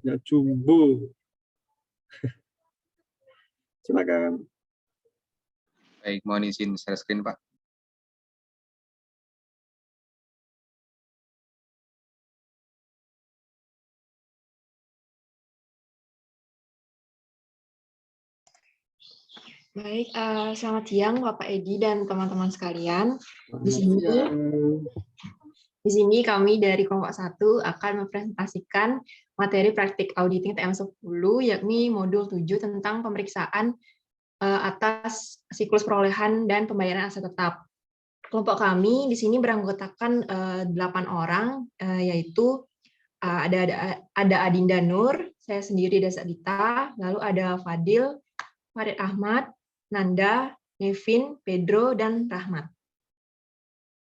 Ya, Jumbo. Silakan. Baik, mohon izin share screen, Pak. Baik, selamat siang Bapak Edi dan teman-teman sekalian. Selamat Di sini kami dari kelompok 1 akan mempresentasikan materi praktik auditing TM10, yakni modul 7 tentang pemeriksaan atas siklus perolehan dan pembayaran aset tetap. Kelompok kami di sini beranggotakan 8 orang, yaitu ada Adinda Nur, saya sendiri Desa Dita, lalu ada Fadil, Farid Ahmad, Nanda, Nevin, Pedro, dan Rahmat.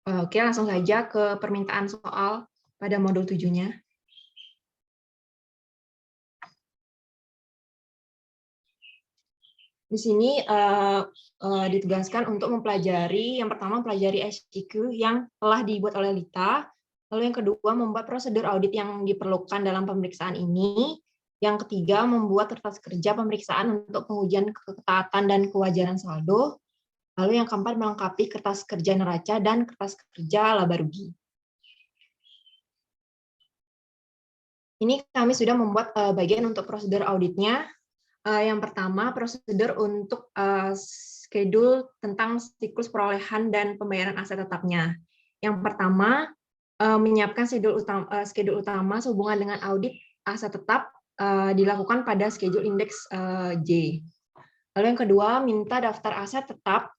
Oke, langsung saja ke permintaan soal pada modul 7-nya. Di sini ditugaskan untuk mempelajari, yang pertama mempelajari SCQ yang telah dibuat oleh Lita, lalu yang kedua membuat prosedur audit yang diperlukan dalam pemeriksaan ini, yang ketiga membuat kertas kerja pemeriksaan untuk pengujian ketaatan dan kewajaran saldo, lalu yang keempat melengkapi kertas kerja neraca dan kertas kerja laba rugi. Ini kami sudah membuat bagian untuk prosedur auditnya. Yang pertama, prosedur untuk schedule tentang siklus perolehan dan pembayaran aset tetapnya. Yang pertama, menyiapkan schedule utama sehubungan dengan audit aset tetap dilakukan pada schedule indeks J. Lalu yang kedua, minta daftar aset tetap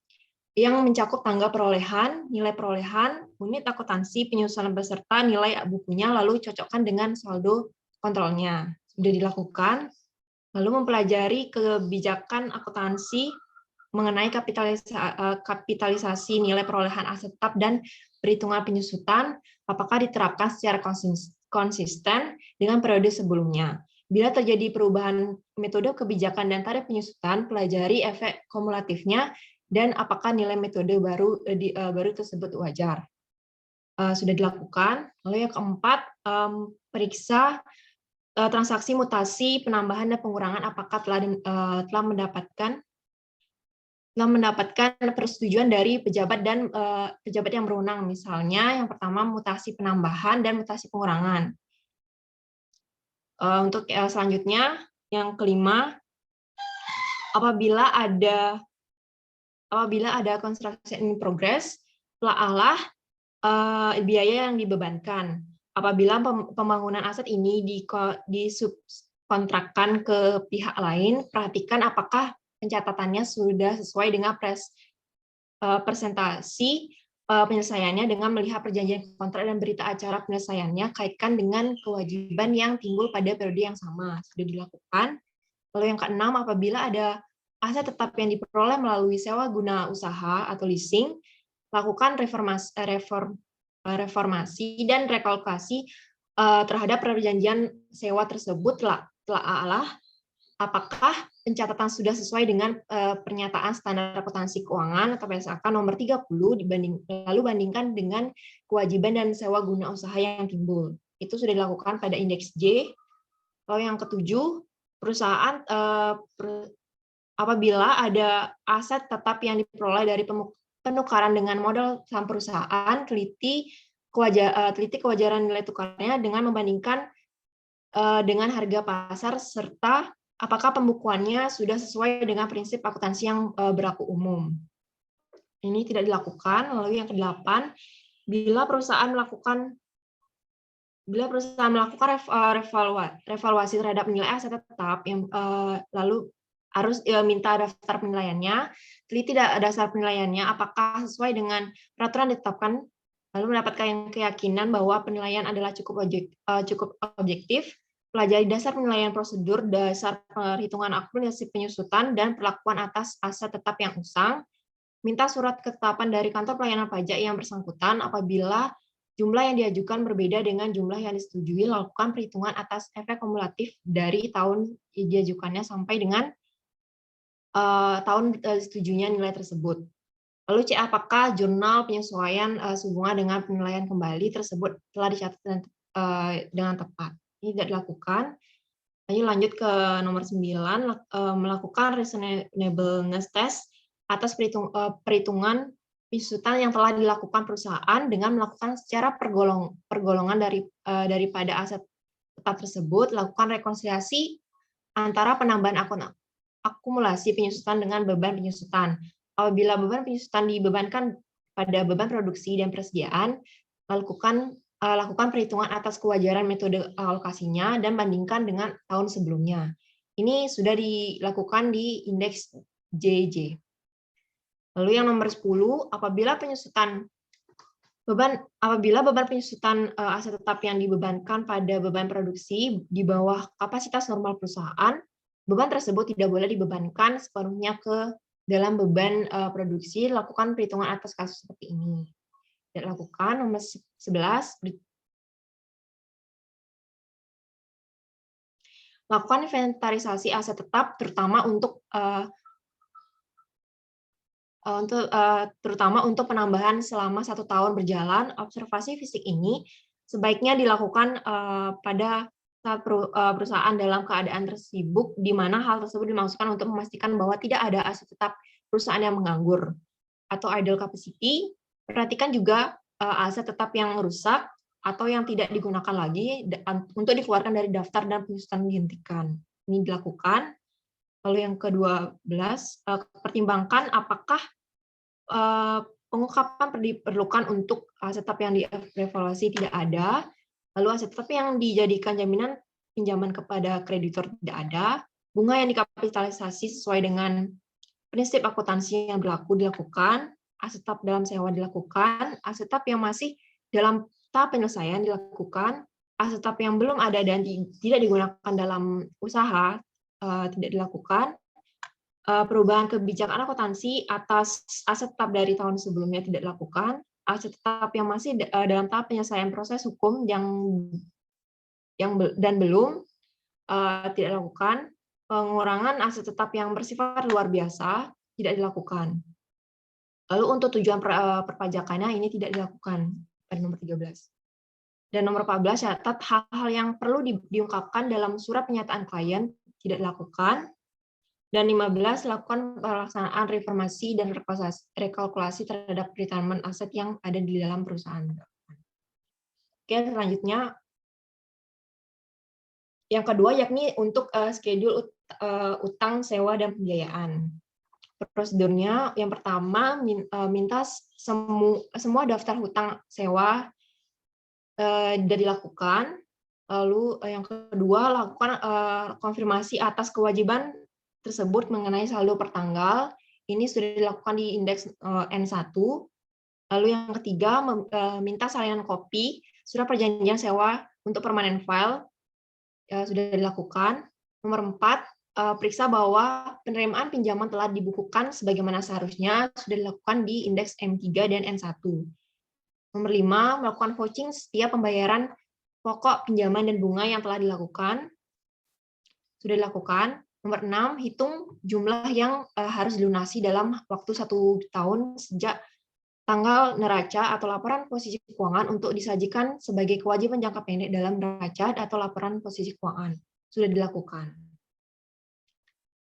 yang mencakup tanggal perolehan, nilai perolehan, unit akuntansi, penyusunan beserta nilai bukunya, lalu cocokkan dengan saldo kontrolnya. Sudah dilakukan. Lalu mempelajari kebijakan akuntansi mengenai kapitalisasi nilai perolehan aset tetap dan perhitungan penyusutan, apakah diterapkan secara konsisten dengan periode sebelumnya. Bila terjadi perubahan metode kebijakan dan tarif penyusutan, pelajari efek kumulatifnya dan apakah nilai metode baru tersebut wajar. Sudah dilakukan. Lalu yang keempat, periksa transaksi mutasi, penambahan dan pengurangan apakah telah mendapatkan persetujuan dari pejabat dan pejabat yang berwenang. Misalnya yang pertama mutasi penambahan dan mutasi pengurangan. Untuk selanjutnya yang kelima, apabila ada construction in progress, telah biaya yang dibebankan. Apabila pembangunan aset ini disubkontrakkan ke pihak lain, perhatikan apakah pencatatannya sudah sesuai dengan presentasi penyelesaiannya dengan melihat perjanjian kontrak dan berita acara penyelesaiannya, kaitkan dengan kewajiban yang timbul pada periode yang sama. Sudah dilakukan. Lalu yang keenam, apabila ada aset tetap yang diperoleh melalui sewa guna usaha atau leasing, lakukan reformasi dan rekalkulasi terhadap perjanjian sewa tersebut. Apakah pencatatan sudah sesuai dengan pernyataan standar akuntansi keuangan atau PSAK nomor 30 lalu bandingkan dengan kewajiban dan sewa guna usaha yang timbul. Itu sudah dilakukan pada indeks J. Lalu yang ketujuh, perusahaan apabila ada aset tetap yang diperoleh dari penukaran dengan modal saham perusahaan, teliti kewajaran nilai tukarnya dengan membandingkan dengan harga pasar serta apakah pembukuannya sudah sesuai dengan prinsip akuntansi yang berlaku umum. Ini tidak dilakukan. Lalu yang kedelapan, bila perusahaan melakukan revaluasi terhadap nilai aset tetap yang lalu harus minta daftar penilaiannya, teliti dasar penilaiannya apakah sesuai dengan peraturan ditetapkan, lalu mendapatkan keyakinan bahwa penilaian adalah cukup objektif, pelajari dasar penilaian prosedur, dasar perhitungan akumulasi penyusutan, dan perlakuan atas aset tetap yang usang, minta surat ketetapan dari kantor pelayanan pajak yang bersangkutan apabila jumlah yang diajukan berbeda dengan jumlah yang disetujui, lakukan perhitungan atas efek kumulatif dari tahun diajukannya sampai dengan tahun setujunya nilai tersebut. Lalu cek apakah jurnal penyesuaian sehubungan dengan penilaian kembali tersebut telah dicatat dengan tepat. Ini tidak dilakukan. Lanjut ke nomor 9, melakukan reasonableness test atas perhitungan penyusutan yang telah dilakukan perusahaan dengan melakukan secara pergolongan daripada aset tetap tersebut, lakukan rekonsiliasi antara penambahan akumulasi penyusutan dengan beban penyusutan. Apabila beban penyusutan dibebankan pada beban produksi dan persediaan, lakukan perhitungan atas kewajaran metode alokasinya dan bandingkan dengan tahun sebelumnya. Ini sudah dilakukan di indeks JJ. Lalu yang nomor 10, apabila beban penyusutan aset tetap yang dibebankan pada beban produksi di bawah kapasitas normal perusahaan, beban tersebut tidak boleh dibebankan sepenuhnya ke dalam beban produksi. Lakukan perhitungan atas kasus seperti ini. Lakukan nomor 11, lakukan inventarisasi aset tetap terutama terutama untuk penambahan selama 1 tahun berjalan. Observasi fisik ini sebaiknya dilakukan pada saat perusahaan dalam keadaan tersibuk, di mana hal tersebut dimaksudkan untuk memastikan bahwa tidak ada aset tetap perusahaan yang menganggur atau idle capacity. Perhatikan juga aset tetap yang rusak atau yang tidak digunakan lagi untuk dikeluarkan dari daftar dan penyusutan dihentikan. Ini dilakukan. Lalu yang ke-12, pertimbangkan apakah pengungkapan diperlukan untuk aset tetap yang dievaluasi tidak ada, lalu aset tetap yang dijadikan jaminan pinjaman kepada kreditor tidak ada, bunga yang dikapitalisasi sesuai dengan prinsip akuntansi yang berlaku dilakukan, aset tetap dalam sewa dilakukan, aset tetap yang masih dalam tahap penyelesaian dilakukan, aset tetap yang belum ada dan tidak digunakan dalam usaha tidak dilakukan, perubahan kebijakan akuntansi atas aset tetap dari tahun sebelumnya tidak dilakukan, aset tetap yang masih dalam tahap penyelesaian proses hukum dan belum tidak dilakukan, pengurangan aset tetap yang bersifat luar biasa tidak dilakukan. Lalu untuk tujuan perpajakannya ini tidak dilakukan pada nomor 13. Dan nomor 14, catat hal-hal yang perlu diungkapkan dalam surat pernyataan klien tidak dilakukan. Dan 15, lakukan pelaksanaan reformasi dan rekalkulasi terhadap retirement aset yang ada di dalam perusahaan. Oke, selanjutnya yang kedua yakni untuk schedule utang, sewa, dan pembiayaan. Prosedurnya yang pertama minta semua daftar hutang sewa sudah dilakukan. Lalu yang kedua lakukan konfirmasi atas kewajiban tersebut mengenai saldo per tanggal. Ini sudah dilakukan di indeks N1. Lalu yang ketiga minta salinan kopi surat perjanjian sewa untuk permanent file sudah dilakukan. Nomor 4, periksa bahwa penerimaan pinjaman telah dibukukan sebagaimana seharusnya sudah dilakukan di indeks M3 dan N1. Nomor 5, melakukan vouching setiap pembayaran pokok pinjaman dan bunga yang telah dilakukan. Sudah dilakukan. Nomor 6, hitung jumlah yang harus dilunasi dalam waktu 1 tahun sejak tanggal neraca atau laporan posisi keuangan untuk disajikan sebagai kewajiban jangka pendek dalam neraca atau laporan posisi keuangan. Sudah dilakukan.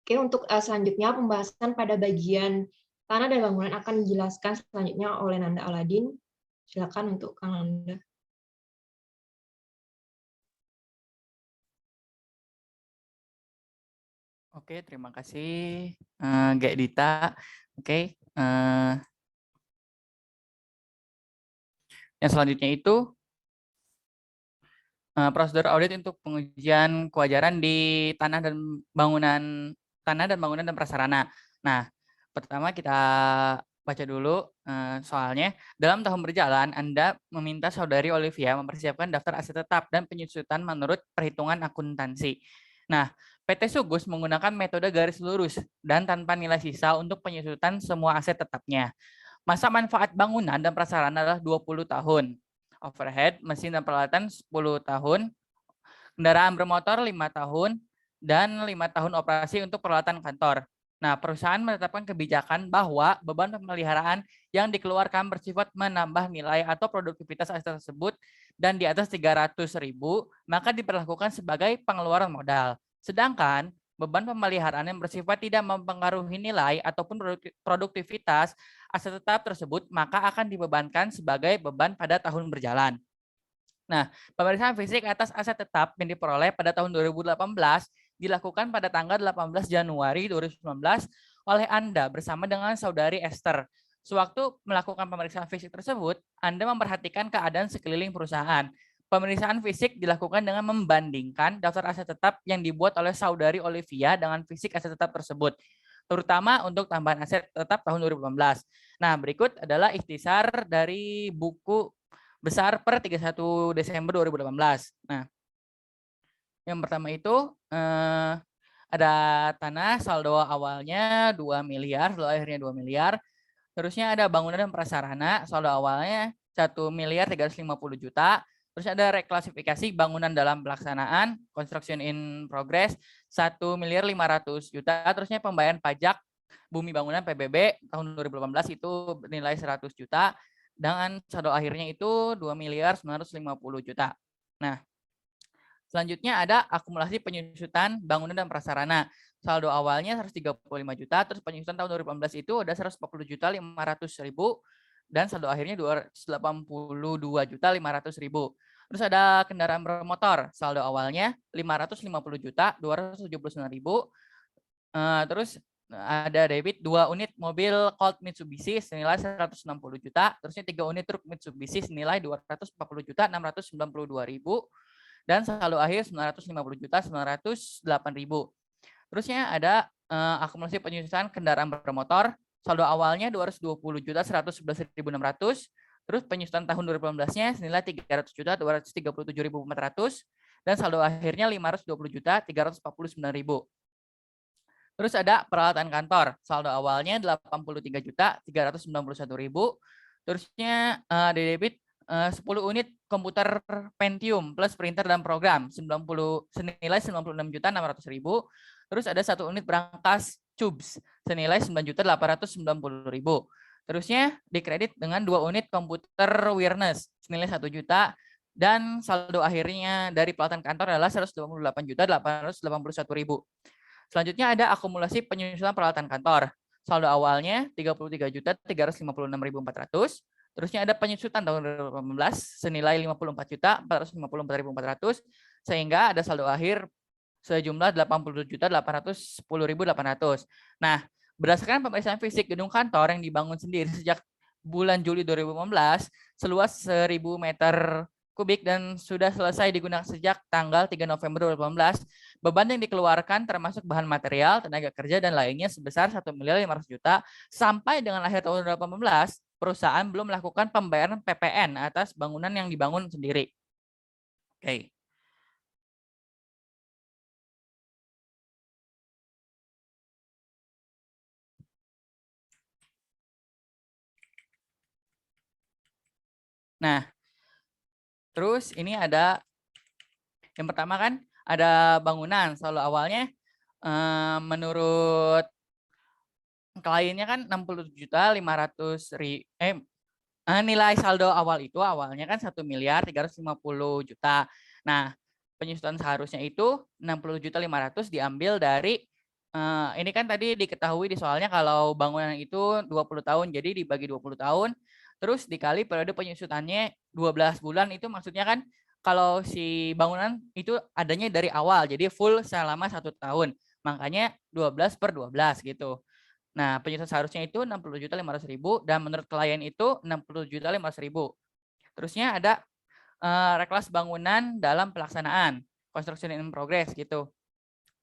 Oke, untuk selanjutnya pembahasan pada bagian tanah dan bangunan akan dijelaskan selanjutnya oleh Nanda Aladin. Silakan untuk Kang Nanda. Oke, terima kasih Gak Dita. Oke, yang selanjutnya itu prosedur audit untuk pengujian kewajaran di tanah dan bangunan dan prasarana. Nah, pertama kita baca dulu soalnya. Dalam tahun berjalan, Anda meminta Saudari Olivia mempersiapkan daftar aset tetap dan penyusutan menurut perhitungan akuntansi. Nah, PT Sugus menggunakan metode garis lurus dan tanpa nilai sisa untuk penyusutan semua aset tetapnya. Masa manfaat bangunan dan prasarana adalah 20 tahun. Overhead, mesin dan peralatan 10 tahun. Kendaraan bermotor 5 tahun. Dan 5 tahun operasi untuk peralatan kantor. Nah, perusahaan menetapkan kebijakan bahwa beban pemeliharaan yang dikeluarkan bersifat menambah nilai atau produktivitas aset tersebut dan di atas 300.000, maka diperlakukan sebagai pengeluaran modal. Sedangkan beban pemeliharaan yang bersifat tidak mempengaruhi nilai ataupun produktivitas aset tetap tersebut, maka akan dibebankan sebagai beban pada tahun berjalan. Nah, pemeriksaan fisik atas aset tetap yang diperoleh pada tahun 2018 dilakukan pada tanggal 18 Januari 2019 oleh Anda bersama dengan saudari Esther. Sewaktu melakukan pemeriksaan fisik tersebut, Anda memperhatikan keadaan sekeliling perusahaan. Pemeriksaan fisik dilakukan dengan membandingkan daftar aset tetap yang dibuat oleh saudari Olivia dengan fisik aset tetap tersebut, terutama untuk tambahan aset tetap tahun 2018. Nah, berikut adalah ikhtisar dari buku besar per 31 Desember 2018. Nah, yang pertama itu ada tanah, saldo awalnya 2 miliar, saldo akhirnya 2 miliar. Terusnya ada bangunan dan prasarana, saldo awalnya 1 miliar 350 juta. Terus ada reklasifikasi bangunan dalam pelaksanaan, construction in progress, 1 miliar 500 juta. Terusnya pembayaran pajak bumi bangunan PBB tahun 2018 itu nilai 100 juta. Dengan saldo akhirnya itu 2 miliar 950 juta. Nah, selanjutnya ada akumulasi penyusutan bangunan dan prasarana. Saldo awalnya 135 juta, terus penyusutan tahun 2018 itu ada 140 juta 500 ribu, dan saldo akhirnya 282 juta 500 ribu. Terus ada kendaraan bermotor, saldo awalnya 550 juta 279 ribu. Terus ada debit 2 unit mobil Colt Mitsubishi senilai 160 juta, terusnya 3 unit truk Mitsubishi senilai 240 juta 692 ribu, dan saldo akhir 950 juta 908 ribu. Terusnya ada akumulasi penyusutan kendaraan bermotor, saldo awalnya 220 juta 111.600, terus penyusutan tahun 2018-nya senilai 300 juta 237.400, dan saldo akhirnya 520 juta 349 ribu. Terus ada peralatan kantor, saldo awalnya 83 juta 391 ribu, terusnya ada debit 10 unit komputer Pentium plus printer dan program senilai 96 juta 600 ribu. Terus ada 1 unit berangkas Cubes senilai 9 juta 890 ribu. Terusnya dikredit dengan 2 unit komputer Wireless senilai 1 juta, dan saldo akhirnya dari peralatan kantor adalah 128 juta 881 ribu. Selanjutnya ada akumulasi penyusutan peralatan kantor. Saldo awalnya 33 juta 356.400. Terusnya ada penyusutan tahun 2018 senilai 54 juta 454.400, sehingga ada saldo akhir sejumlah 80 juta 810.800. Nah, berdasarkan pemeriksaan fisik gedung kantor yang dibangun sendiri sejak bulan Juli 2015 seluas 1.000 meter kubik dan sudah selesai digunakan sejak tanggal 3 November 2018, beban yang dikeluarkan termasuk bahan material, tenaga kerja, dan lainnya sebesar 1 miliar 500 juta. Sampai dengan akhir tahun 2018, perusahaan belum melakukan pembayaran PPN atas bangunan yang dibangun sendiri. Oke. Nah, terus ini ada yang pertama kan ada bangunan, saldo awalnya menurut kliennya kan 60 juta 500 nilai saldo awal itu awalnya kan 1 miliar 350 juta. Nah, penyusutan seharusnya itu 60 juta 500 diambil dari ini kan tadi diketahui di soalnya kalau bangunan itu 20 tahun, jadi dibagi 20 tahun, terus dikali periode penyusutannya 12 bulan, itu maksudnya kan kalau si bangunan itu adanya dari awal, jadi full selama 1 tahun. Makanya 12 per 12 gitu. Nah, penyusutan seharusnya itu 60 juta 500 ribu, dan menurut klien itu 60 juta 500 ribu. Terusnya ada reklas bangunan dalam pelaksanaan, construction in progress gitu.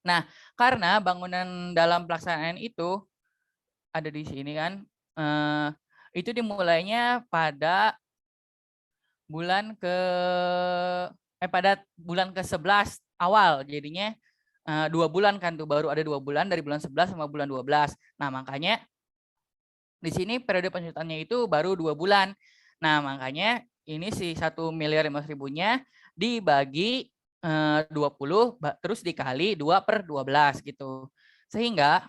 Nah, karena bangunan dalam pelaksanaan itu ada di sini kan, itu dimulainya pada bulan ke-11 awal, jadinya 2 bulan kan tuh, baru ada 2 bulan dari bulan 11 sama bulan 12. Nah, makanya di sini periode penyusutannya itu baru 2 bulan. Nah, makanya ini si 1 miliar 500 ribunya dibagi 20 terus dikali 2 per 12 gitu. Sehingga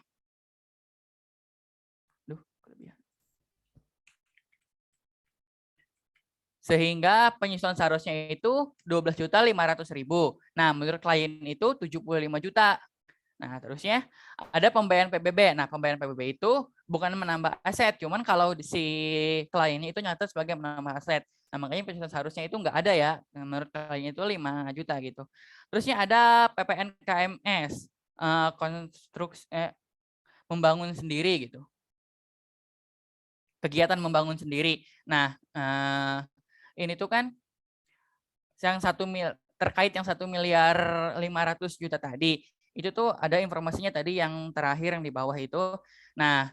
Sehingga penyusulan seharusnya itu 12.500.000. Nah, menurut klien itu 75 juta. Nah, terusnya ada pembayaran PBB. Nah, pembayaran PBB itu bukan menambah aset, cuman kalau si kliennya itu nyata sebagai menambah aset. Nah, makanya penyusulan seharusnya itu nggak ada ya. Nah, menurut kliennya itu 5 juta gitu. Terusnya ada PPN KMS, konstruksi membangun sendiri gitu. Kegiatan membangun sendiri. Nah, ini tuh kan yang terkait yang 1.500.000.000 tadi. Itu tuh ada informasinya tadi yang terakhir yang di bawah itu. Nah,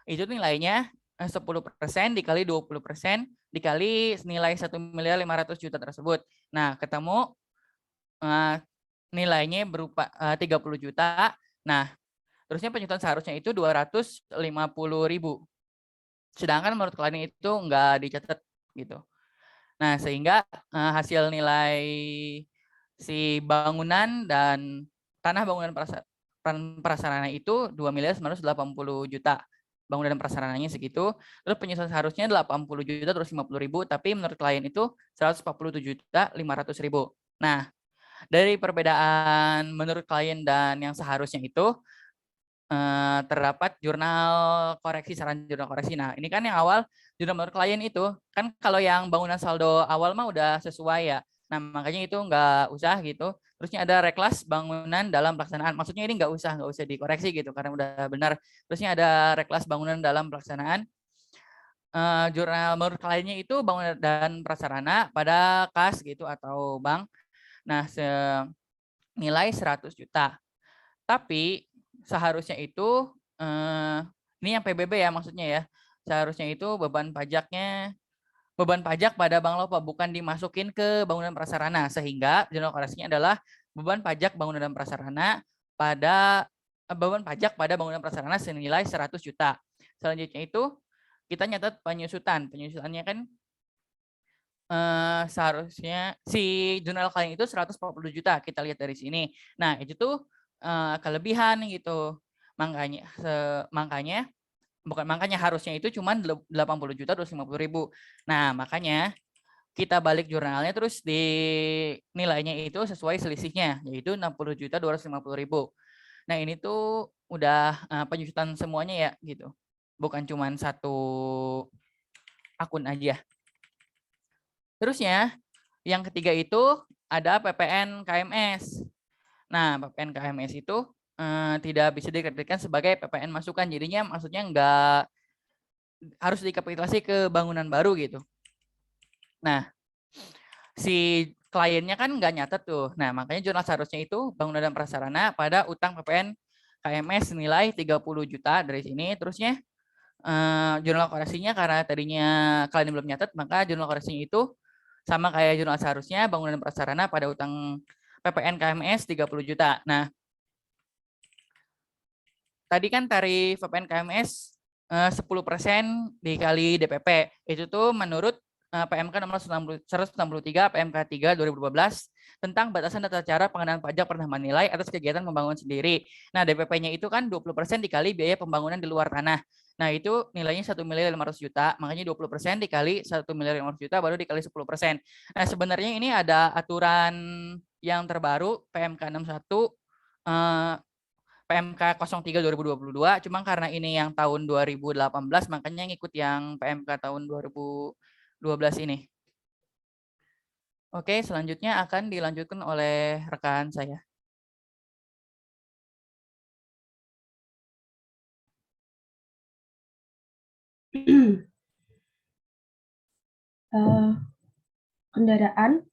itu nilainya 10% dikali 20% dikali nilai 1.500.000.000 tersebut. Nah, ketemu nilainya berupa 30 juta. Nah, terusnya penyusutan seharusnya itu 250.000. Sedangkan menurut klien itu nggak dicatat gitu. Nah, sehingga hasil nilai si bangunan dan tanah bangunan prasarana itu 2.980.000.000. Bangunan dan prasarananya segitu. Terus penyusutan seharusnya 80 juta terus 50.000, tapi menurut klien itu 147.500.000. Nah, dari perbedaan menurut klien dan yang seharusnya itu terdapat jurnal koreksi, saran jurnal koreksi. Nah, ini kan yang awal jurnal menurut klien itu kan kalau yang bangunan saldo awal mah udah sesuai ya. Nah, makanya itu nggak usah gitu. Terusnya ada reklas bangunan dalam pelaksanaan. Maksudnya ini nggak usah dikoreksi gitu karena udah benar. Terusnya ada reklas bangunan dalam pelaksanaan. Jurnal menurut kliennya itu bangunan dan prasarana pada kas gitu atau bank. Nah, senilai 100 juta. Tapi seharusnya itu ini yang PBB ya maksudnya ya. Seharusnya itu beban pajak pada Bank Lopa bukan dimasukin ke bangunan prasarana, sehingga jurnal koreksinya adalah beban pajak bangunan dan prasarana pada bangunan prasarana senilai 100 juta. Selanjutnya itu kita nyatat penyusutan. Penyusutannya kan seharusnya si jurnal klien itu 140 juta. Kita lihat dari sini. Nah, itu tuh kelebihan gitu. Makanya harusnya itu cuma 80 juta 250.000. Nah, makanya kita balik jurnalnya terus di nilainya itu sesuai selisihnya, yaitu 60 juta 250.000. Nah, ini tuh udah penyusutan semuanya ya gitu. Bukan cuma satu akun aja. Terusnya yang ketiga itu ada PPN KMS. Nah, PPN KMS itu tidak bisa dikategorikan sebagai PPN masukan. Jadinya maksudnya nggak harus dikapitalisasi ke bangunan baru gitu. Nah, si kliennya kan nggak nyatet tuh. Nah, makanya jurnal seharusnya itu bangunan dan prasarana pada utang PPN KMS nilai 30 juta dari sini. Terusnya jurnal koreksinya karena tadinya klien belum nyatet, maka jurnal koreksinya itu sama kayak jurnal seharusnya bangunan dan prasarana pada utang PPN KMS 30 juta. Nah, tadi kan tarif PPN KMS 10% dikali DPP. Itu tuh menurut PMK nomor 163 PMK 3 2012 tentang batasan tata cara pengenaan pajak penambahan nilai atas kegiatan membangun sendiri. Nah, DPP-nya itu kan 20% dikali biaya pembangunan di luar tanah. Nah, itu nilainya 1.500.000.000, makanya 20% dikali 1.500.000.000 baru dikali 10%. Nah, sebenarnya ini ada aturan yang terbaru PMK 61 PMK 03 2022, cuma karena ini yang tahun 2018 makanya ngikut yang PMK tahun 2012 ini. Oke, selanjutnya akan dilanjutkan oleh rekan saya. Kendaraan.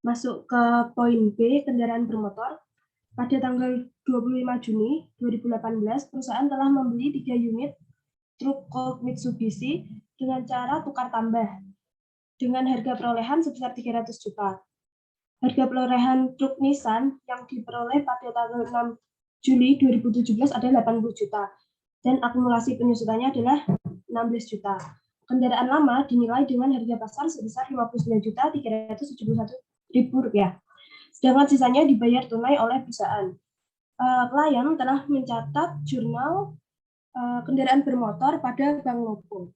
Masuk ke poin B, kendaraan bermotor. Pada tanggal 25 Juni 2018, perusahaan telah membeli 3 unit truk Colt Mitsubishi dengan cara tukar tambah dengan harga perolehan sebesar 300 juta. Harga perolehan truk Nissan yang diperoleh pada tanggal 6 Juli 2017 adalah 80 juta dan akumulasi penyusutannya adalah 16 juta. Kendaraan lama dinilai dengan harga pasar sebesar 59.371.000 rupiah. Sedangkan sisanya dibayar tunai oleh perusahaan. Klien telah mencatat jurnal kendaraan bermotor pada Bank Lopo.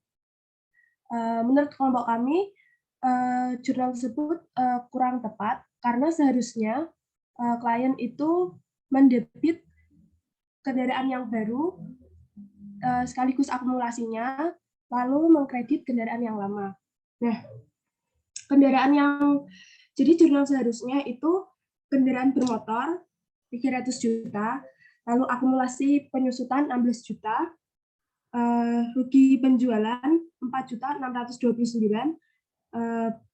Menurut kelompok kami, jurnal tersebut kurang tepat karena seharusnya klien itu mendebit kendaraan yang baru sekaligus akumulasinya, lalu mengkredit kendaraan yang lama. Nah, kendaraan jadi jurnal seharusnya itu kendaraan bermotor 300 juta, lalu akumulasi penyusutan 16 juta, rugi penjualan 4.629,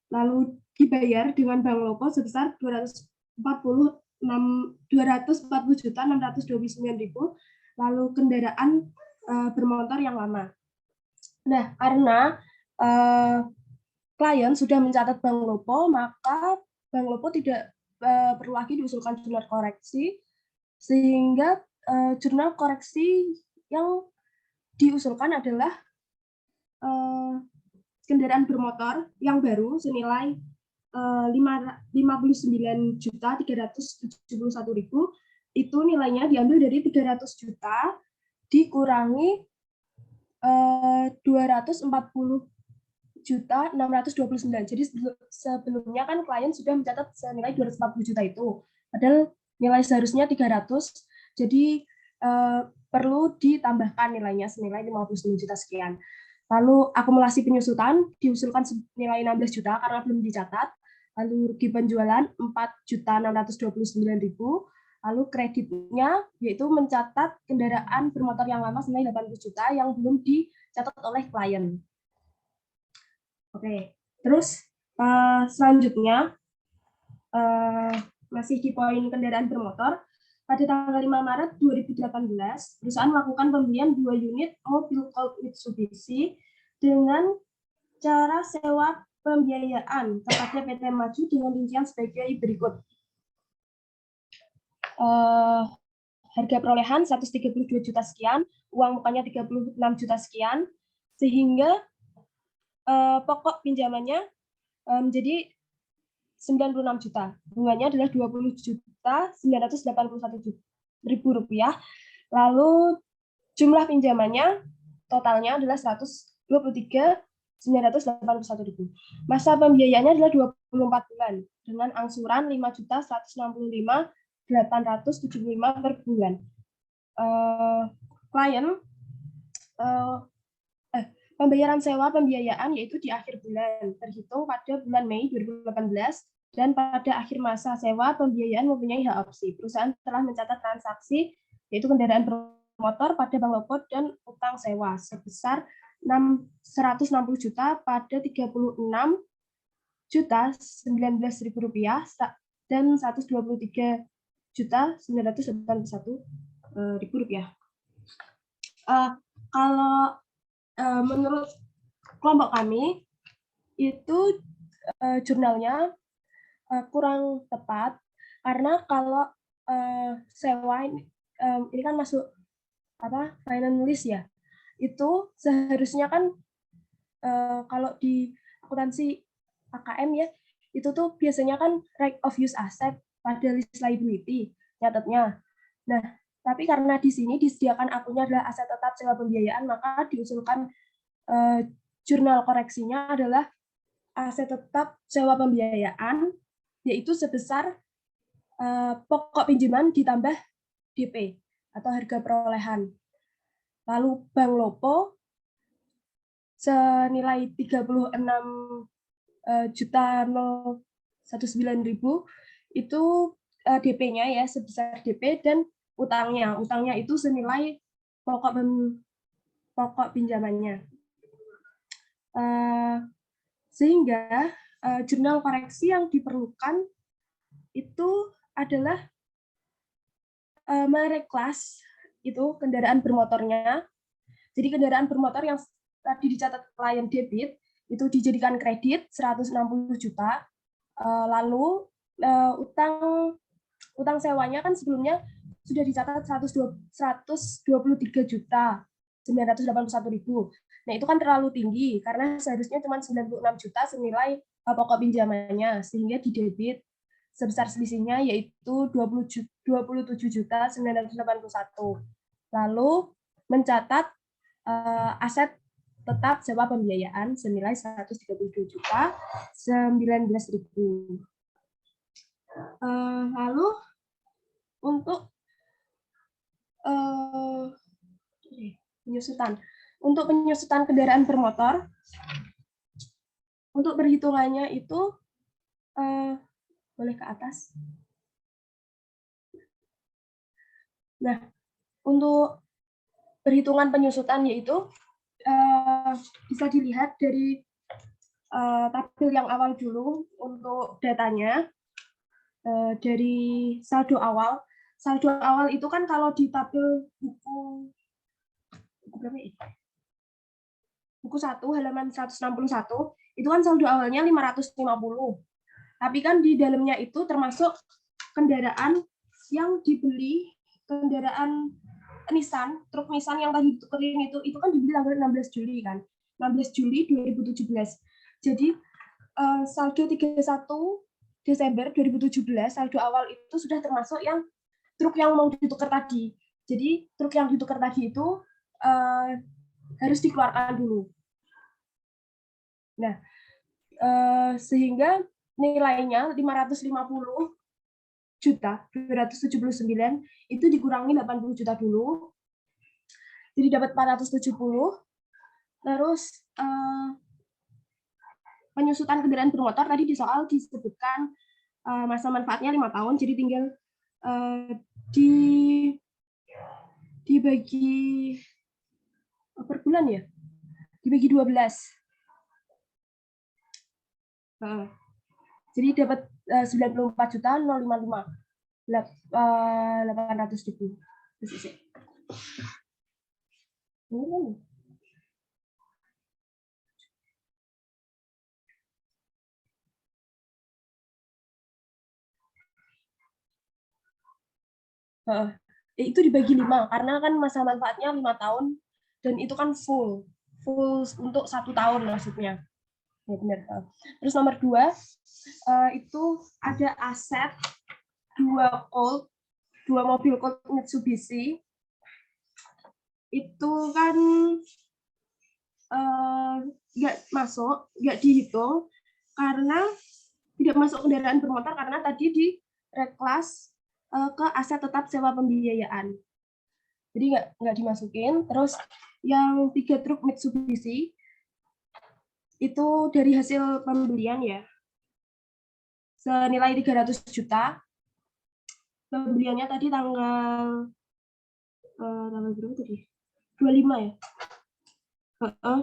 lalu dibayar dengan bank loko sebesar 240.629.000, lalu kendaraan bermotor yang lama. Nah, karena klien sudah mencatat bank lopo, maka bank lopo tidak perlu lagi diusulkan jurnal koreksi, sehingga jurnal koreksi yang diusulkan adalah kendaraan bermotor yang baru senilai 59.371.000, itu nilainya diambil dari 300 juta dikurangi 240.629. Jadi sebelumnya kan klien sudah mencatat senilai 240 juta itu, padahal nilai seharusnya 300, jadi perlu ditambahkan nilainya senilai 59 juta sekian. Lalu akumulasi penyusutan diusulkan senilai 16 juta karena belum dicatat. Lalu rugi penjualan 4.629.000. Lalu kreditnya yaitu mencatat kendaraan bermotor yang lama senilai 80 juta yang belum dicatat oleh klien. Oke, terus selanjutnya masih di poin kendaraan bermotor. Pada tanggal 5 Maret 2018, perusahaan melakukan pembelian 2 unit mobil Colt Mitsubishi dengan cara sewa pembiayaan kepada PT Maju dengan rincian sebagai berikut. Harga perolehan 132 juta sekian, uang mukanya 36 juta sekian, sehingga pokok pinjamannya menjadi 96 juta. Bunganya adalah 20.981.000 rupiah. Lalu jumlah pinjamannya totalnya adalah 123.981.000. Masa pembiayaannya adalah 24 bulan dengan angsuran 5.165.875 per bulan. Klien pembayaran sewa pembiayaan yaitu di akhir bulan, terhitung pada bulan Mei 2018, dan pada akhir masa sewa pembiayaan mempunyai hak opsi. Perusahaan telah mencatat transaksi yaitu kendaraan bermotor pada bank lopo dan utang sewa sebesar 160 juta pada 36.019.000 rupiah dan 123.981.000 rupiah. Kalau menurut kelompok kami itu jurnalnya kurang tepat karena kalau sewa ini kan masuk finance list ya, itu seharusnya kan kalau di akuntansi AKM ya, itu tuh biasanya kan right of use asset pada list liability nyatetnya. Nah, tapi karena di sini disediakan akunnya adalah aset tetap sewa pembiayaan, maka diusulkan jurnal koreksinya adalah aset tetap sewa pembiayaan, yaitu sebesar pokok pinjaman ditambah DP atau harga perolehan. Lalu bank lopo senilai 36.019.000 itu DP-nya ya sebesar DP, dan utangnya itu senilai pokok pinjamannya. Sehingga jurnal koreksi yang diperlukan itu adalah merek kelas itu kendaraan bermotornya. Jadi kendaraan bermotor yang tadi dicatat klien debit itu dijadikan kredit 160 juta. Lalu utang sewanya kan sebelumnya sudah dicatat 123 juta 981.000. Nah, itu kan terlalu tinggi karena seharusnya cuma 96 juta senilai pokok pinjamannya, sehingga didebit sebesar selisihnya yaitu 27 juta 981. Lalu mencatat aset tetap sewa pembiayaan senilai 132.019.000. Lalu untuk penyusutan. Untuk penyusutan kendaraan bermotor, untuk perhitungannya itu boleh ke atas. Nah, untuk perhitungan penyusutan yaitu bisa dilihat dari tabel yang awal dulu untuk datanya. Dari saldo awal. Saldo awal itu kan kalau di tabel buku berapa ya? Buku 1 halaman 161 itu kan saldo awalnya 550. Tapi kan di dalamnya itu termasuk kendaraan yang dibeli, kendaraan Nissan, truk Nissan yang tadi ditukerin itu kan dibeli tanggal 16 Juli kan. 16 Juli 2017. Jadi saldo 31 Desember 2017 saldo awal itu sudah termasuk yang truk yang mau ditukar tadi. Jadi truk yang ditukar tadi itu harus dikeluarkan dulu. Nah, sehingga nilainya 550.279 itu dikurangi 80 juta dulu. Jadi dapat 470. Terus penyusutan kendaraan bermotor tadi di soal disebutkan masa manfaatnya 5 tahun, jadi tinggal dibagi per bulan ya, dibagi 12. Jadi dapat 94.055.800.000. Itu dibagi 5 karena kan masa manfaatnya 5 tahun dan itu kan full untuk 1 tahun maksudnya. Ya benar. Terus nomor 2 itu ada aset 2 mobil Colt Mitsubishi itu kan nggak dihitung karena tidak masuk kendaraan bermotor karena tadi di reklas ke aset tetap sewa pembiayaan. Jadi nggak dimasukin. Terus yang 3 truk Mitsubishi itu dari hasil pembelian ya. Senilai 300 juta. Pembeliannya tadi tanggal berapa tadi? 25 ya.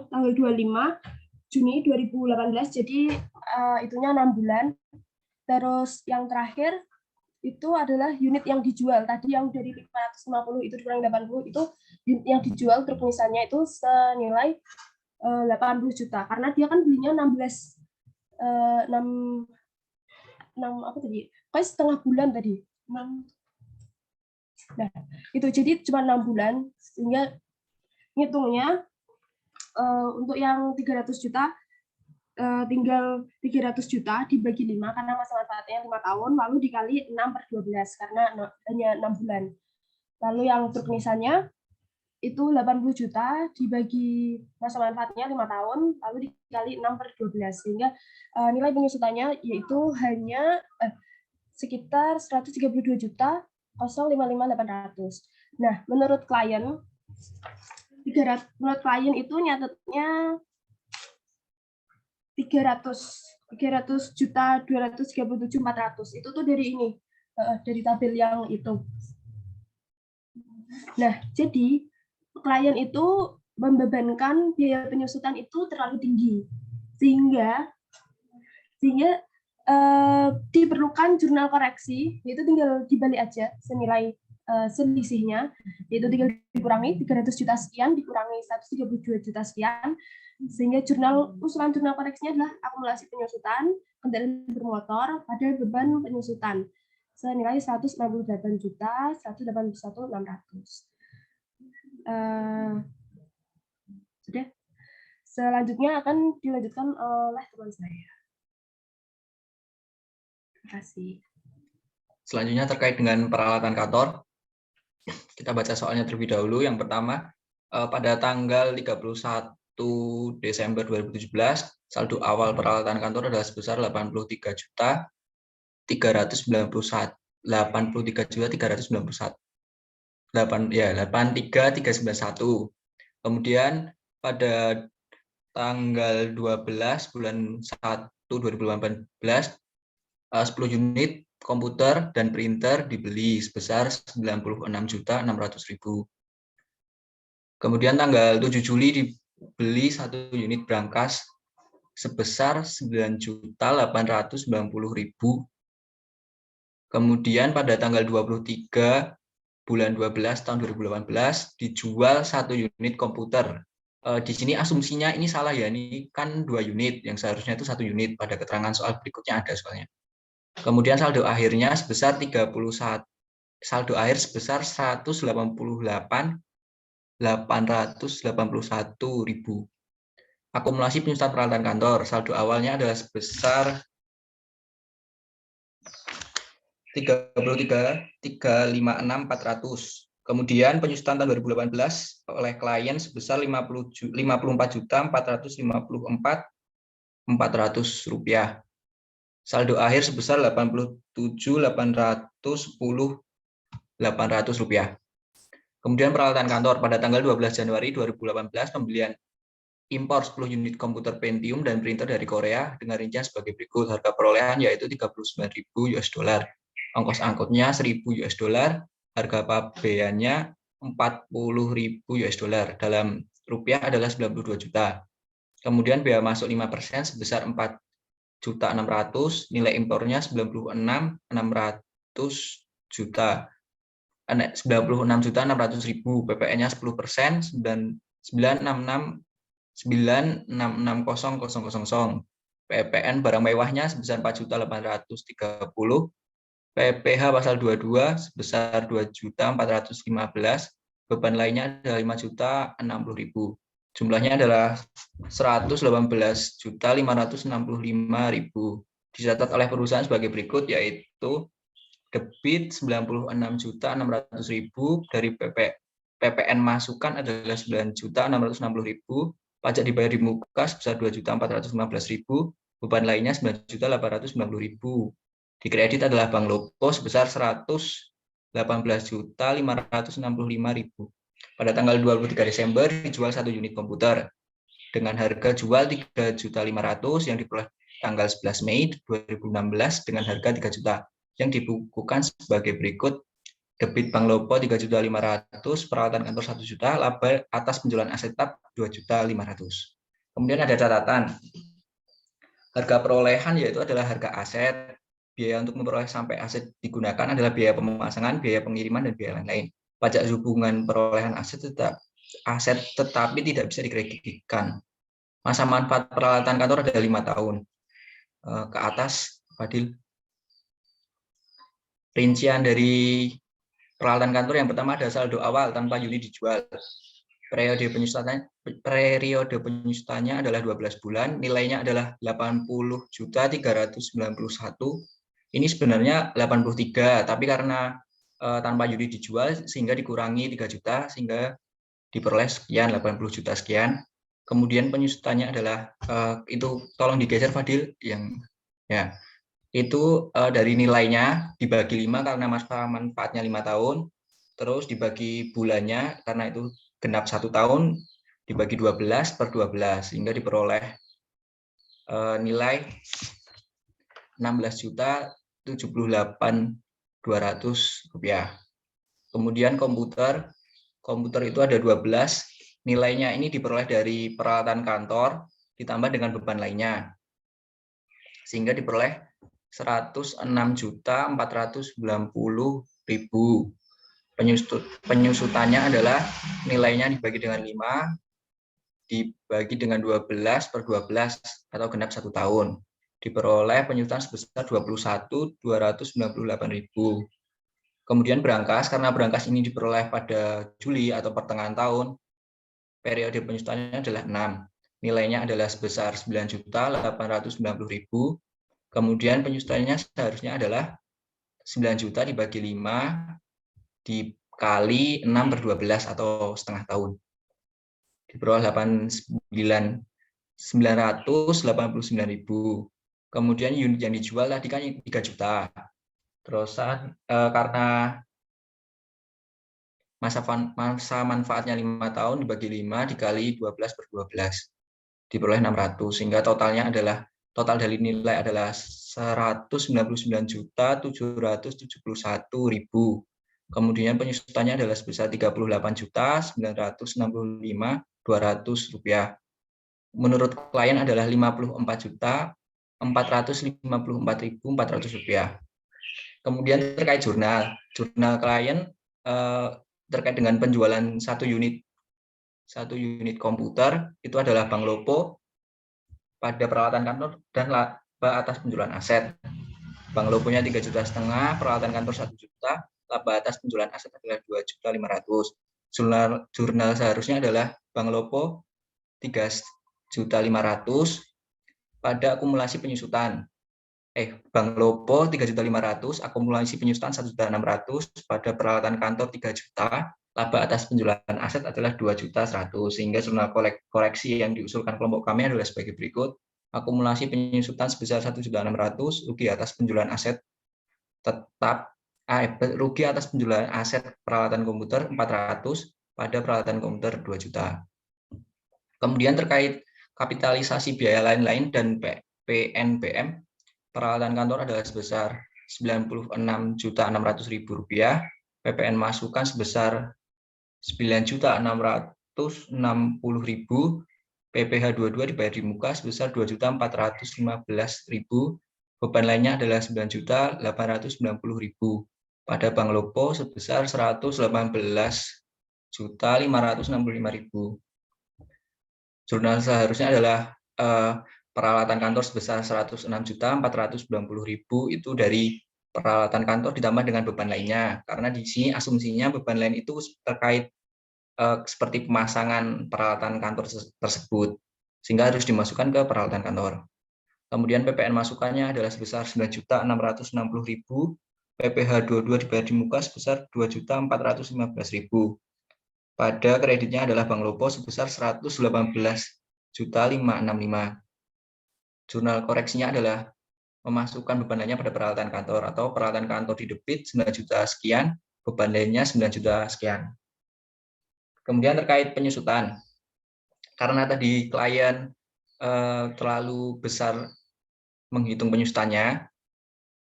Tanggal 25 Juni 2018. Jadi itunya 6 bulan. Terus yang terakhir itu adalah unit yang dijual. Tadi yang dari 550 itu dikurang 80 itu unit yang dijual truk Nissan-nya itu senilai 80 juta karena dia kan belinya 6 apa tadi? Kayak setengah bulan tadi. 6. Nah, itu jadi cuma 6 bulan sehingga ngitungnya untuk yang 300 juta tinggal 300 juta dibagi 5 karena masa manfaatnya 5 tahun, lalu dikali 6/12 karena hanya 6 bulan. Lalu yang truk Nissan-nya itu 80 juta dibagi masa manfaatnya 5 tahun, lalu dikali 6/12 sehingga nilai penyusutannya yaitu hanya sekitar 132.055.800. Nah, menurut klien itu nyatetnya 300.237.400 itu tuh dari ini, dari tabel yang itu. Nah, jadi klien itu membebankan biaya penyusutan itu terlalu tinggi sehingga diperlukan jurnal koreksi, yaitu tinggal dibalik aja senilai selisihnya, yaitu tinggal dikurangi 300 juta sekian dikurangi 132 juta sekian, sehingga usulan jurnal koreksinya adalah akumulasi penyusutan kendaraan bermotor pada beban penyusutan senilai 198.181.600. Sudah. Selanjutnya akan dilanjutkan oleh teman saya. Terima kasih. Selanjutnya terkait dengan peralatan kantor. Kita baca soalnya terlebih dahulu. Yang pertama, pada tanggal 31 Desember 2017, saldo awal peralatan kantor adalah sebesar 83.391 83.391. Kemudian pada tanggal 12 bulan 1 2018, 10 unit komputer dan printer dibeli sebesar 96.600.000. Kemudian tanggal 7 Juli dibeli 1 unit brankas sebesar 9.890.000. Kemudian pada tanggal 23 bulan 12 tahun 2018 dijual 1 unit komputer. Di sini asumsinya ini salah ya, ini kan 2 unit, yang seharusnya itu 1 unit, pada keterangan soal berikutnya ada soalnya. Kemudian saldo akhirnya sebesar 188.801.000. Akumulasi penyusutan peralatan kantor, saldo awalnya adalah sebesar 33.356.400. Kemudian penyusutan tahun 2018 oleh klien sebesar 54.454.400 rupiah. Saldo akhir sebesar 87.810.800 rupiah. Kemudian peralatan kantor pada tanggal 12 Januari 2018 pembelian impor 10 unit komputer Pentium dan printer dari Korea dengan rincian sebagai berikut. Harga perolehan yaitu $39.000, ongkos angkutnya $1.000, harga pabeannya $40.000, dalam rupiah adalah 92 juta. Kemudian biaya masuk 5% sebesar 4.600.000, nilai impornya 96.600 juta. 96.600.000, PPN-nya 10%, 966.000. PPN barang mewahnya sebesar 4.830.000. PPh pasal 22 sebesar 2.415.000. Beban lainnya adalah 5.060.000. Jumlahnya adalah 118.565.000. Dicatat oleh perusahaan sebagai berikut, yaitu debit 96.600.000 dari PPN masukan adalah 9.660.000, pajak dibayar di muka sebesar 2.415.000, beban lainnya 9.890.000. Di kredit adalah Bank Lopo sebesar 118.565.000. Pada tanggal 23 Desember dijual 1 unit komputer dengan harga jual 3.500.000 yang diperoleh tanggal 11 Mei 2016 dengan harga 3 juta yang dibukukan sebagai berikut: debit Bank Lopo 3.500.000, peralatan kantor 1 juta, laba atas penjualan aset tetap 2.500.000. Kemudian ada catatan. Harga perolehan yaitu adalah harga aset. Biaya untuk memperoleh sampai aset digunakan adalah biaya pemasangan, biaya pengiriman, dan biaya lain-lain. Pajak hubungan perolehan aset tetapi tidak bisa dikreditkan. Masa manfaat peralatan kantor ada 5 tahun. Ke atas, Fadil. Rincian dari peralatan kantor yang pertama ada saldo awal tanpa unit dijual. Periode penyusutannya adalah 12 bulan, nilainya adalah 80.391. Ini sebenarnya 83, tapi karena tanpa unit dijual sehingga dikurangi 3 juta sehingga diperoleh sekian, 80 juta sekian. Kemudian penyusutannya adalah itu tolong digeser Fadil yang ya. Itu dari nilainya dibagi 5 karena masa manfaatnya 5 tahun, terus dibagi bulannya karena itu genap 1 tahun, dibagi 12/12 sehingga diperoleh nilai 16.078.200 rupiah. Kemudian komputer itu ada 12, nilainya ini diperoleh dari peralatan kantor ditambah dengan beban lainnya sehingga diperoleh 106.490.000. Penyusutannya adalah nilainya dibagi dengan 5 dibagi dengan 12/12 atau genap 1 tahun. Diperoleh penyusutan sebesar 21.298.000. Kemudian berangkas, karena berangkas ini diperoleh pada Juli atau pertengahan tahun, periode penyusutannya adalah 6. Nilainya adalah sebesar 9.890.000. Kemudian penyusutannya seharusnya adalah 9 juta dibagi 5 dikali 6/12 atau setengah tahun. diperoleh 989.000. Kemudian unit yang dijual tadi kan 3 juta. Terus karena masa manfaatnya 5 tahun dibagi 5 dikali 12/12 diperoleh 600, sehingga totalnya adalah total dari nilai adalah 199.771.000. Kemudian penyusutannya adalah sebesar 38.965.200 rupiah. Menurut klien adalah 54.454.400 rupiah. Kemudian terkait jurnal klien terkait dengan penjualan satu unit komputer itu adalah Bank Lopo pada peralatan kantor dan laba atas penjualan aset. Bank Loponya 3,5 juta, peralatan kantor 1 juta, laba atas penjualan aset adalah 2.500.000. Jurnal seharusnya adalah Bank Lopo 3.500.000 pada akumulasi penyusutan. Bank Lopo 3.500.000, akumulasi penyusutan 1.600.000 pada peralatan kantor 3 juta, laba atas penjualan aset adalah 2.100.000, sehingga jurnal koreksi yang diusulkan kelompok kami adalah sebagai berikut. Akumulasi penyusutan sebesar 1.600.000, rugi atas penjualan aset tetap rugi atas penjualan aset peralatan komputer 400 pada peralatan komputer 2 juta. Kemudian terkait kapitalisasi biaya lain-lain dan PNBM, peralatan kantor adalah sebesar 96.600.000 rupiah, PPN masukan sebesar 9.660.000, PPh 22 dibayar di muka sebesar 2.415.000, beban lainnya adalah 9.890.000. Pada Bank Lopo sebesar 118.565.000. Jurnal seharusnya adalah peralatan kantor sebesar 106.490.000 itu dari peralatan kantor ditambah dengan beban lainnya, karena di sini asumsinya beban lain itu terkait seperti pemasangan peralatan kantor tersebut, sehingga harus dimasukkan ke peralatan kantor. Kemudian PPN masukannya adalah sebesar 9.660.000, PPh 22 dibayar di muka sebesar 2.415.000. Pada kreditnya adalah Bank Lopo sebesar 118.565. Jurnal koreksinya adalah memasukkan beban lainnya pada peralatan kantor, atau peralatan kantor di debit 9 juta sekian, beban lainnya 9 juta sekian. Kemudian terkait penyusutan, karena tadi klien terlalu besar menghitung penyusutannya,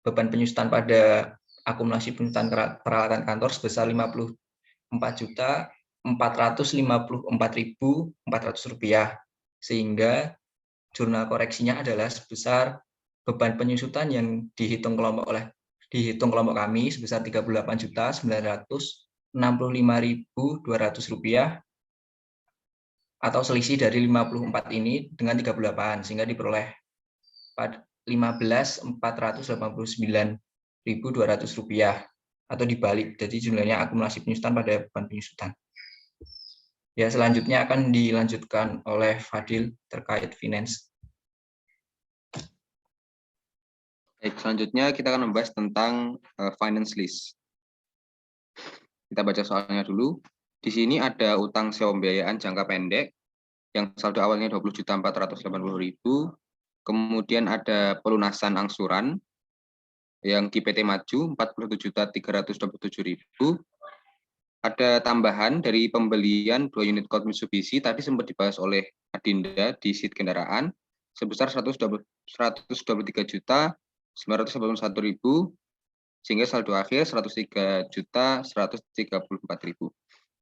beban penyusutan pada akumulasi penyusutan peralatan kantor sebesar 54.454.400 rupiah, sehingga jurnal koreksinya adalah sebesar beban penyusutan yang dihitung kelompok kami sebesar 38.965.200 rupiah, atau selisih dari 54 ini dengan 38, sehingga diperoleh 15.489.200 rupiah, atau dibalik, jadi jumlahnya akumulasi penyusutan pada beban penyusutan. Ya, selanjutnya akan dilanjutkan oleh Fadil terkait finance. Baik, selanjutnya kita akan membahas tentang finance list. Kita baca soalnya dulu. Di sini ada utang sewa pembiayaan jangka pendek yang saldo awalnya 20.480.000. Kemudian ada pelunasan angsuran yang di PT Maju 41.327.000. Ada tambahan dari pembelian 2 unit Code Mitsubishi, tadi sempat dibahas oleh Adinda di sheet kendaraan sebesar 123.981.000, sehingga saldo akhir 103.134.000.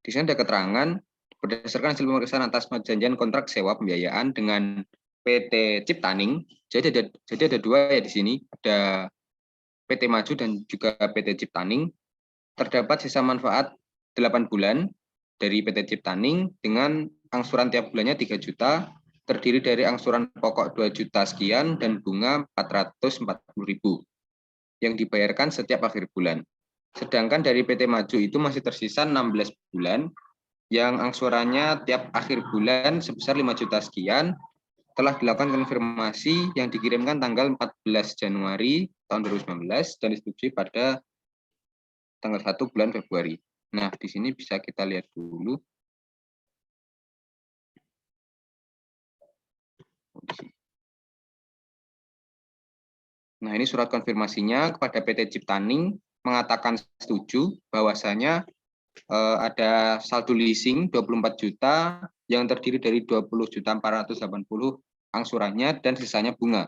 Di sini ada keterangan berdasarkan hasil pemeriksaan atas perjanjian kontrak sewa pembiayaan dengan PT Ciptaning. Jadi ada 2 ya di sini, ada PT Maju dan juga PT Ciptaning. Terdapat sisa manfaat 8 bulan dari PT Ciptaning dengan angsuran tiap bulannya 3 juta, terdiri dari angsuran pokok 2 juta sekian dan bunga 440.000 yang dibayarkan setiap akhir bulan. Sedangkan dari PT Maju itu masih tersisa 16 bulan yang angsurannya tiap akhir bulan sebesar 5 juta sekian, telah dilakukan konfirmasi yang dikirimkan tanggal 14 Januari tahun 2019 dan disetujui pada tanggal 1 bulan Februari. Nah, di sini bisa kita lihat dulu. Nah, ini surat konfirmasinya kepada PT Ciptaning mengatakan setuju bahwasanya ada saldo leasing 24 juta yang terdiri dari 20.480 angsurannya dan sisanya bunga.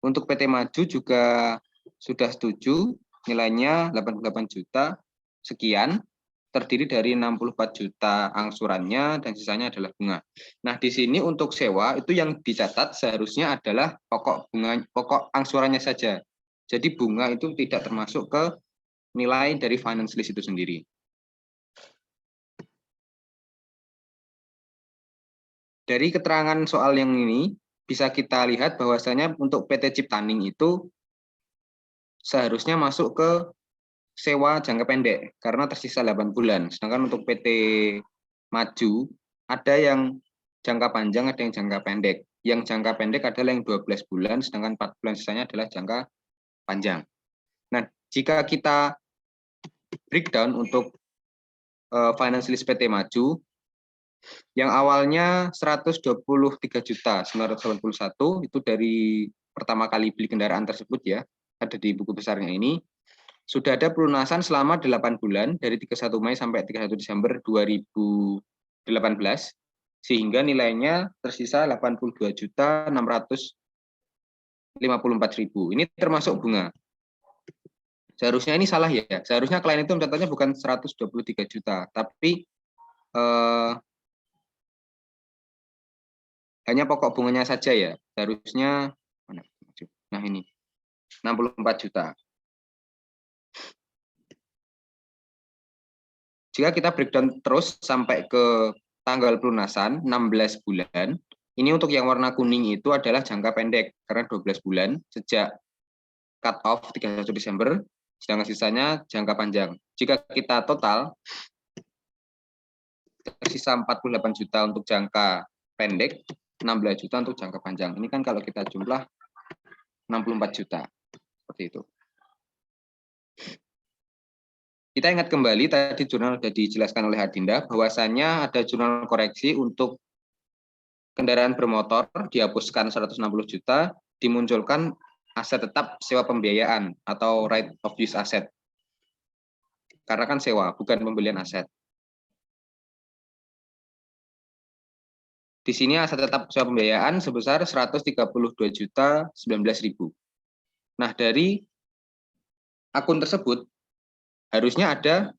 Untuk PT Maju juga sudah setuju, nilainya 88 juta sekian, terdiri dari 64 juta angsurannya dan sisanya adalah bunga. Nah, di sini untuk sewa itu yang dicatat seharusnya adalah pokok angsurannya saja. Jadi bunga itu tidak termasuk ke nilai dari finance lease itu sendiri. Dari keterangan soal yang ini bisa kita lihat bahwasanya untuk PT Ciptaning itu seharusnya masuk ke sewa jangka pendek karena tersisa 8 bulan. Sedangkan untuk PT Maju ada yang jangka panjang, ada yang jangka pendek. Yang jangka pendek adalah yang 12 bulan, sedangkan 4 bulan sisanya adalah jangka panjang. Nah, jika kita breakdown untuk finance lease PT Maju, yang awalnya 123.981 itu dari pertama kali beli kendaraan tersebut ya, ada di buku besarnya ini. Sudah ada pelunasan selama 8 bulan dari 31 Mei sampai 31 Desember 2018 sehingga nilainya tersisa 82.654.000. Ini termasuk bunga. Seharusnya ini salah ya. Seharusnya klien itu mencatatnya bukan 123 juta, tapi hanya pokok bunganya saja ya. Seharusnya nah ini 64 juta. Jika kita breakdown terus sampai ke tanggal pelunasan 16 bulan, ini untuk yang warna kuning itu adalah jangka pendek karena 12 bulan sejak cut off 31 Desember, sedangkan sisanya jangka panjang. Jika kita total tersisa 48 juta untuk jangka pendek, 16 juta untuk jangka panjang. Ini kan kalau kita jumlah 64 juta. Seperti itu. Kita ingat kembali tadi jurnal sudah dijelaskan oleh Adinda bahwasannya ada jurnal koreksi untuk kendaraan bermotor dihapuskan 160 juta, dimunculkan aset tetap sewa pembiayaan atau right of use asset. Karena kan sewa, bukan pembelian aset. Di sini aset tetap sewa pembiayaan sebesar 132.019.000. Nah, dari akun tersebut harusnya ada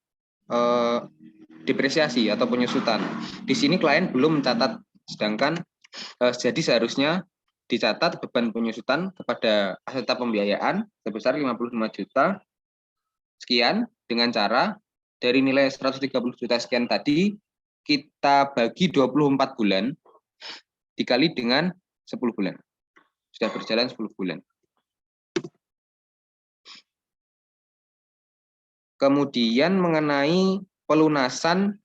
depresiasi atau penyusutan. Di sini klien belum mencatat, sedangkan jadi seharusnya dicatat beban penyusutan kepada aset tetap pembiayaan sebesar 55 juta sekian dengan cara dari nilai 130 juta sekian tadi kita bagi 24 bulan dikali dengan 10 bulan. Sudah berjalan 10 bulan. Kemudian mengenai pelunasan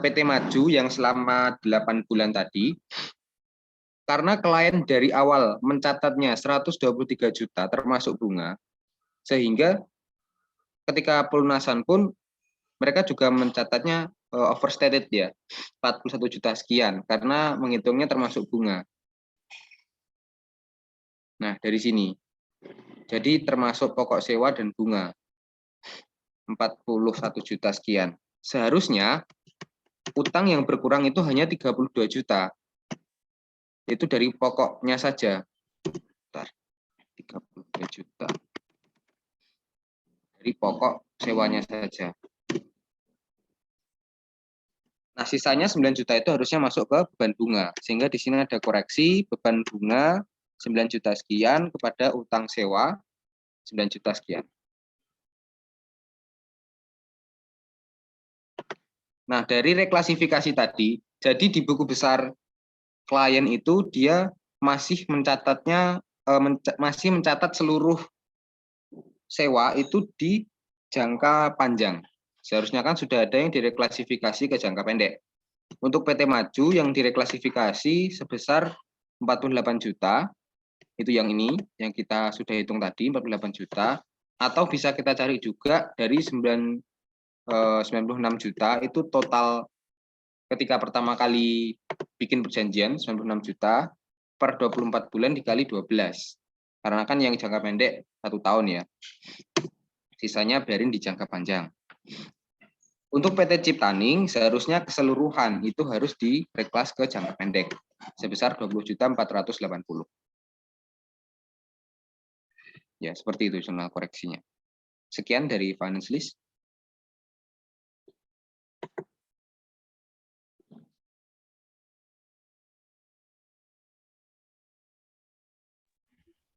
PT Maju yang selama 8 bulan tadi, karena klien dari awal mencatatnya 123 juta termasuk bunga, sehingga ketika pelunasan pun mereka juga mencatatnya overstated ya, 41 juta sekian, karena menghitungnya termasuk bunga. Nah, dari sini. Jadi termasuk pokok sewa dan bunga. 41 juta sekian. Seharusnya utang yang berkurang itu hanya 32 juta. Itu dari pokoknya saja. Bentar. 32 juta. Dari pokok sewanya saja. Nah, sisanya 9 juta itu harusnya masuk ke beban bunga. Sehingga di sini ada koreksi beban bunga 9 juta sekian kepada utang sewa 9 juta sekian. Nah, dari reklasifikasi tadi, jadi di buku besar klien itu dia masih mencatatnya masih mencatat seluruh sewa itu di jangka panjang. Seharusnya kan sudah ada yang direklasifikasi ke jangka pendek. Untuk PT Maju yang direklasifikasi sebesar 48 juta, itu yang ini, yang kita sudah hitung tadi, 48 juta, atau bisa kita cari juga dari 96 juta itu total ketika pertama kali bikin perjanjian 96 juta per 24 bulan dikali 12. Karena kan yang jangka pendek 1 tahun ya. Sisanya biarin di jangka panjang. Untuk PT Ciptaning seharusnya keseluruhan itu harus direklas ke jangka pendek sebesar 20.480. Ya, seperti itu jurnal koreksinya. Sekian dari Finance List.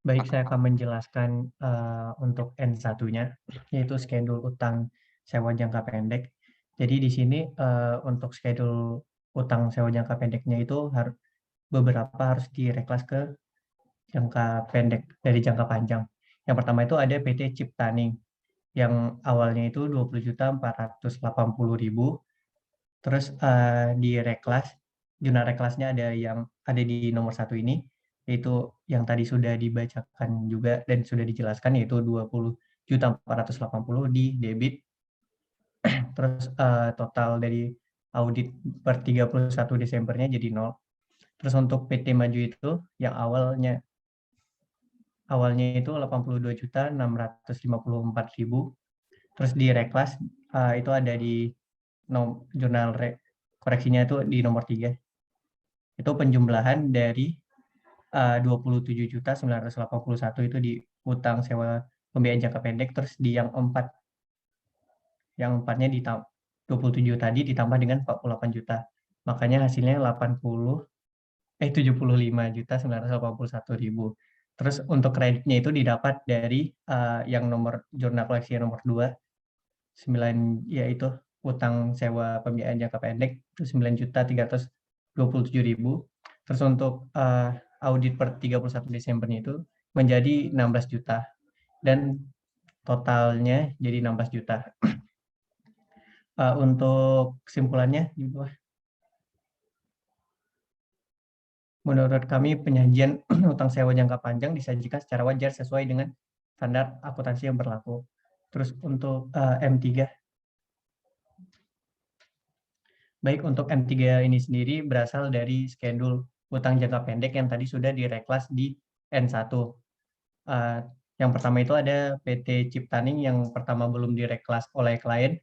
Baik, saya akan menjelaskan untuk N1-nya, yaitu schedule utang sewa jangka pendek. Jadi di sini untuk schedule utang sewa jangka pendeknya itu beberapa harus direklas ke jangka pendek dari jangka panjang. Yang pertama itu ada PT Ciptaning yang awalnya itu 20.480.000. Terus direklas, jurnal reklasnya ada yang ada di nomor 1 ini, yaitu yang tadi sudah dibacakan juga dan sudah dijelaskan, yaitu 20.480.000 di debit. Terus total dari audit per 31 Desembernya jadi 0. Terus untuk PT Maju itu yang awalnya itu 82.654.000. Terus di reklas itu ada di jurnal koreksinya itu di nomor 3. Itu penjumlahan dari 27.981 itu di utang sewa pembiayaan jangka pendek, terus di yang 4-nya di 27 tadi ditambah dengan 48 juta. Makanya hasilnya 75.981.000. Terus untuk kreditnya itu didapat dari yang nomor jurnal koleksi nomor 2, 9, yaitu utang sewa pembiayaan jangka pendek itu 9.327.000. Terus untuk audit per 31 Desembernya itu menjadi 16 juta dan totalnya jadi 16 juta. Untuk kesimpulannya di bawah. Menurut kami penyajian utang sewa jangka panjang disajikan secara wajar sesuai dengan standar akuntansi yang berlaku. Terus untuk M3. Baik, untuk M3 ini sendiri berasal dari schedule utang jangka pendek yang tadi sudah direklas di N1. Yang pertama itu ada PT Ciptaning yang pertama belum direklas oleh klien,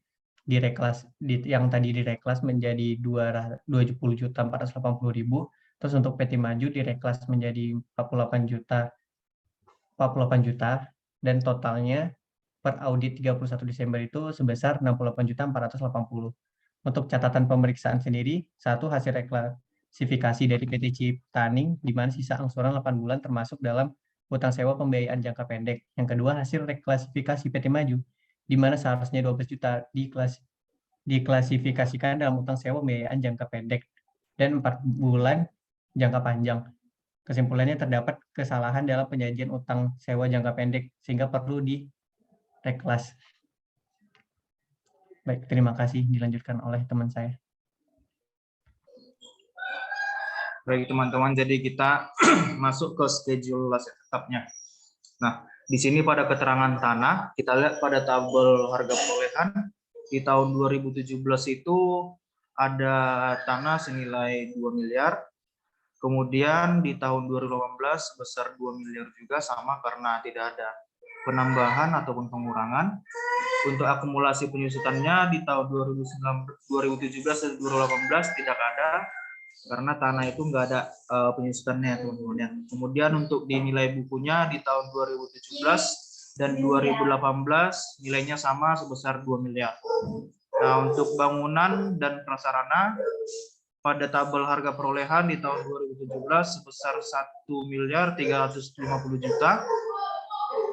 yang tadi direklas menjadi 20.480.000. Terus untuk PT Maju direklas menjadi 48 juta dan totalnya per audit 31 Desember itu sebesar 68.480. Untuk catatan pemeriksaan sendiri, satu hasil reklasifikasi dari PT Ciptaning di mana sisa angsuran 8 bulan termasuk dalam utang sewa pembiayaan jangka pendek. Yang kedua, hasil reklasifikasi PT Maju di mana seharusnya 12 juta diklasifikasikan dalam utang sewa pembiayaan jangka pendek dan 4 bulan jangka panjang. Kesimpulannya terdapat kesalahan dalam penyajian utang sewa jangka pendek sehingga perlu direklas. Baik, terima kasih. Dilanjutkan oleh teman saya. Baik teman-teman, jadi kita masuk ke schedule aset tetapnya. Nah, di sini pada keterangan tanah, kita lihat pada tabel harga perolehan, di tahun 2017 itu ada tanah senilai 2 miliar, kemudian di tahun 2018 sebesar 2 miliar juga, sama karena tidak ada penambahan ataupun pengurangan. Untuk akumulasi penyusutannya di tahun 2017 dan 2018 tidak ada, karena tanah itu nggak ada penyusutannya teman-teman ya. Kemudian untuk dinilai bukunya di tahun 2017 dan 2018 nilainya sama sebesar 2 miliar. Nah, untuk bangunan dan prasarana pada tabel harga perolehan di tahun 2017 sebesar 1.350.000.000.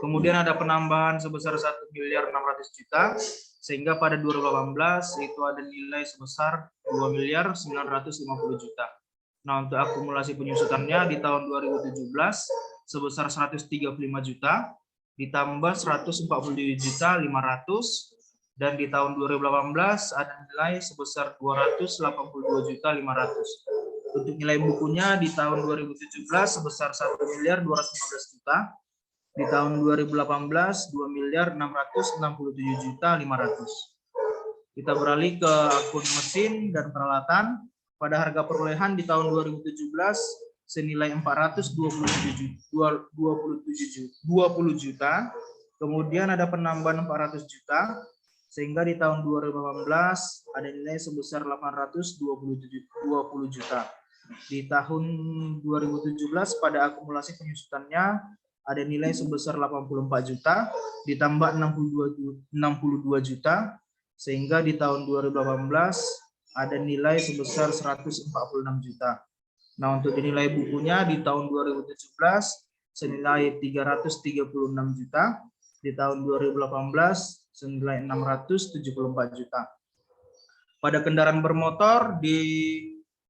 Kemudian ada penambahan sebesar 1.600.000.000, sehingga pada 2018 itu ada nilai sebesar 2.950.000.000. Nah, untuk akumulasi penyusutannya di tahun 2017 sebesar 135 juta, ditambah 147.500.000, dan di tahun 2018 ada nilai sebesar 282.500.000. Untuk nilai bukunya di tahun 2017 sebesar 1.215.000.000. Di tahun 2018 2.667.500.000. Kita beralih ke akun mesin dan peralatan. Pada harga perolehan di tahun 2017 senilai 427 juta. Kemudian ada penambahan 400 juta, sehingga di tahun 2018 ada nilai sebesar 820 juta. Di tahun 2017 pada akumulasi penyusutannya ada nilai sebesar 84 juta, ditambah 62 juta, sehingga di tahun 2018 ada nilai sebesar 146 juta. Nah, untuk nilai bukunya di tahun 2017 senilai 336 juta, di tahun 2018 senilai 674 juta. Pada kendaraan bermotor di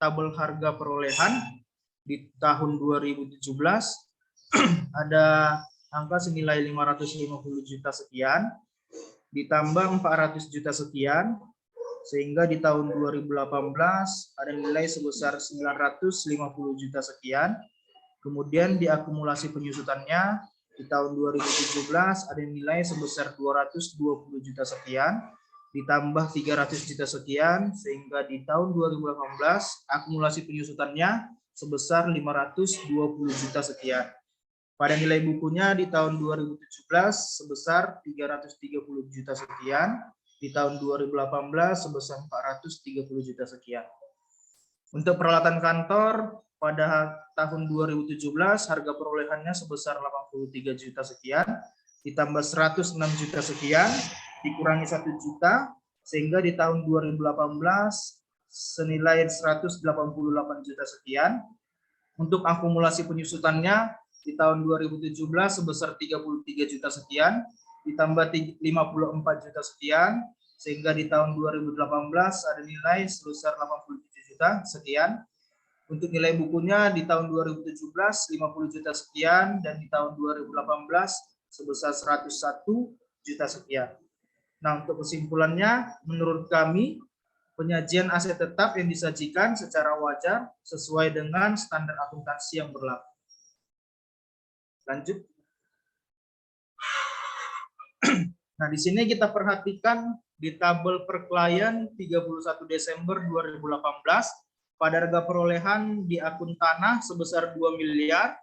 tabel harga perolehan di tahun 2017 ada angka senilai 550 juta sekian, ditambah 400 juta sekian, sehingga di tahun 2018 ada nilai sebesar 950 juta sekian. Kemudian diakumulasi penyusutannya di tahun 2017 ada nilai sebesar 220 juta sekian, ditambah 300 juta sekian, sehingga di tahun 2018 akumulasi penyusutannya sebesar 520 juta sekian. Pada nilai bukunya di tahun 2017 sebesar 330 juta sekian, di tahun 2018 sebesar 430 juta sekian. Untuk peralatan kantor pada tahun 2017 harga perolehannya sebesar 83 juta sekian, ditambah 106 juta sekian, dikurangi 1 juta, sehingga di tahun 2018 senilai 188 juta sekian. Untuk akumulasi penyusutannya di tahun 2017 sebesar 33 juta sekian, ditambah 54 juta sekian, sehingga di tahun 2018 ada nilai sebesar 87 juta sekian. Untuk nilai bukunya di tahun 2017 50 juta sekian, dan di tahun 2018 sebesar 101 juta sekian. Nah, untuk kesimpulannya, menurut kami penyajian aset tetap yang disajikan secara wajar sesuai dengan standar akuntansi yang berlaku. Lanjut. Nah, di sini kita perhatikan di tabel per klien 31 Desember 2018 pada harga perolehan di akun tanah sebesar 2 miliar,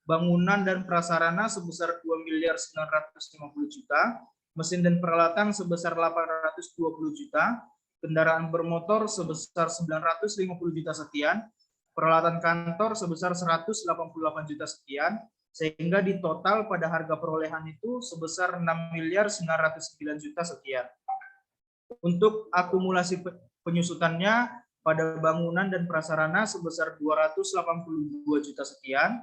bangunan dan prasarana sebesar 2 miliar 950 juta, mesin dan peralatan sebesar 820 juta, kendaraan bermotor sebesar 950 juta sekian, peralatan kantor sebesar 188 juta sekian, sehingga di total pada harga perolehan itu sebesar 6 miliar 909 juta sekian. Untuk akumulasi penyusutannya pada bangunan dan prasarana sebesar 282 juta sekian,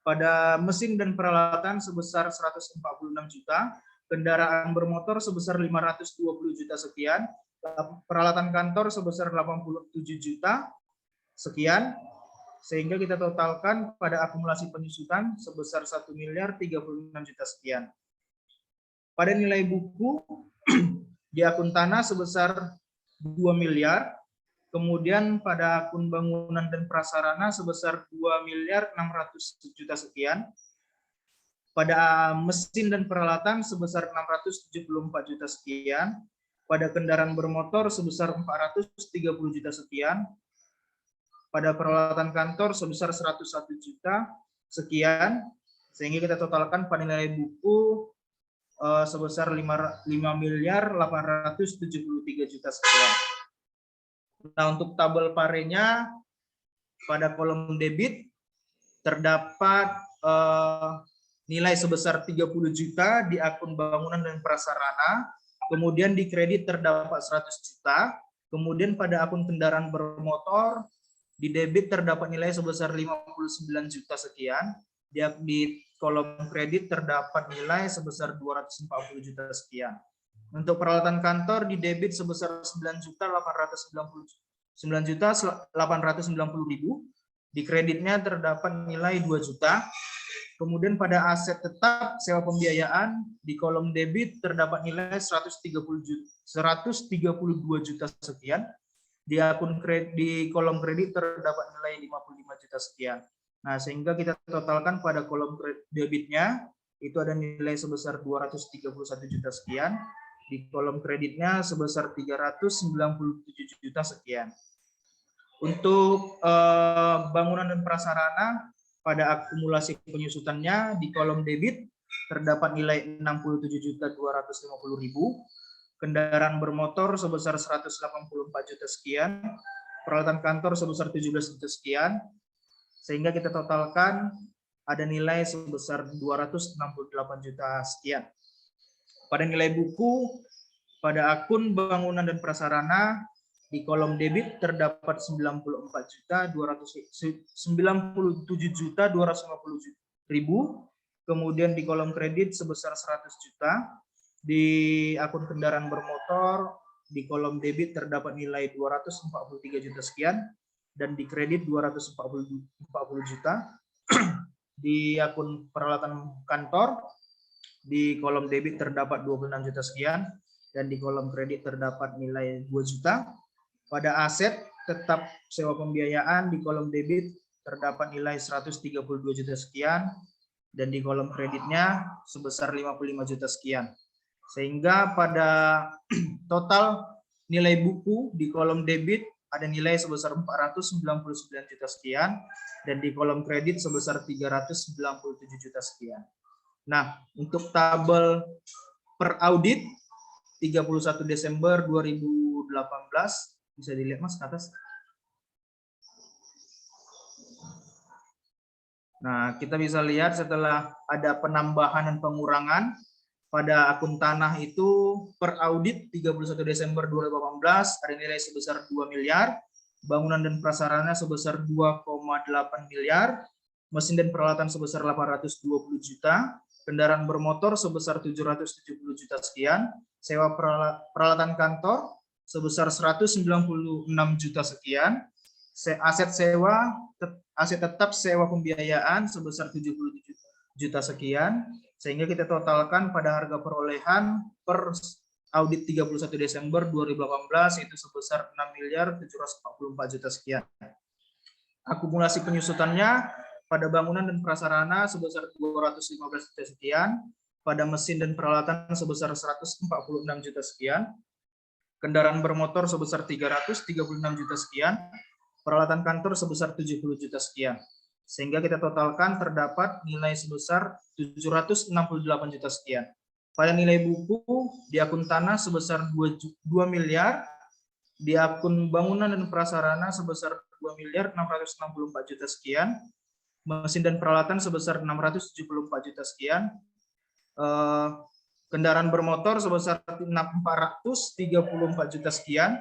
pada mesin dan peralatan sebesar 146 juta, kendaraan bermotor sebesar 520 juta sekian, peralatan kantor sebesar 87 juta sekian, sehingga kita totalkan pada akumulasi penyusutan sebesar 1 miliar 36 juta sekian. Pada nilai buku di akun tanah sebesar 2 miliar, kemudian pada akun bangunan dan prasarana sebesar 2 miliar 600 juta sekian, pada mesin dan peralatan sebesar 674 juta sekian, pada kendaraan bermotor sebesar 430 juta sekian, pada peralatan kantor sebesar 101 juta sekian, sehingga kita totalkan pada nilai buku sebesar 5 miliar 873 juta sekian. Nah, untuk tabel parenya pada kolom debit terdapat nilai sebesar 30 juta di akun bangunan dan prasarana, kemudian di kredit terdapat 100 juta, kemudian pada akun kendaraan bermotor di debit terdapat nilai sebesar 59 juta sekian, di kolom kredit terdapat nilai sebesar 240 juta sekian. Untuk peralatan kantor di debit sebesar 9.890.000, di kreditnya terdapat nilai 2 juta. Kemudian pada aset tetap sewa pembiayaan di kolom debit terdapat nilai 132 juta sekian. Di akun di kolom kredit terdapat nilai 55 juta sekian. Nah, sehingga kita totalkan pada kolom debitnya itu ada nilai sebesar 231 juta sekian. di kolom kreditnya sebesar 397 juta sekian. Untuk bangunan dan prasarana pada akumulasi penyusutannya di kolom debit terdapat nilai 67.250.000, kendaraan bermotor sebesar 184 juta sekian, peralatan kantor sebesar 17 juta sekian, sehingga kita totalkan ada nilai sebesar 268 juta sekian. Pada nilai buku, pada akun bangunan dan prasarana, di kolom debit terdapat 97.250.000, kemudian di kolom kredit sebesar 100 juta, di akun kendaraan bermotor, di kolom debit terdapat nilai 243 juta sekian, dan di kredit 240 juta. Di akun peralatan kantor, di kolom debit terdapat 26 juta sekian, dan di kolom kredit terdapat nilai 2 juta. Pada aset tetap sewa pembiayaan, di kolom debit terdapat nilai 132 juta sekian, dan di kolom kreditnya sebesar 55 juta sekian. Sehingga pada total nilai buku di kolom debit ada nilai sebesar 499 juta sekian, dan di kolom kredit sebesar 397 juta sekian. Nah, untuk tabel per audit 31 Desember 2018, bisa dilihat Mas ke atas. Nah, kita bisa lihat setelah ada penambahan dan pengurangan pada akun tanah itu per audit 31 Desember 2018 ada nilai sebesar 2 miliar, bangunan dan prasarana sebesar 2,8 miliar, mesin dan peralatan sebesar 820 juta, kendaraan bermotor sebesar 770 juta sekian, sewa peralatan kantor sebesar 196 juta sekian, aset tetap sewa pembiayaan sebesar 77 juta sekian, sehingga kita totalkan pada harga perolehan per audit 31 Desember 2018 itu sebesar 6.744 juta sekian. Akumulasi penyusutannya pada bangunan dan prasarana sebesar 215 juta sekian, pada mesin dan peralatan sebesar 146 juta sekian, kendaraan bermotor sebesar 336 juta sekian, peralatan kantor sebesar 70 juta sekian. Sehingga kita totalkan terdapat nilai sebesar 768 juta sekian. Pada nilai buku di akun tanah sebesar 2 miliar, di akun bangunan dan prasarana sebesar 2.664 juta sekian, mesin dan peralatan sebesar 674 juta sekian, kendaraan bermotor sebesar 434 juta sekian,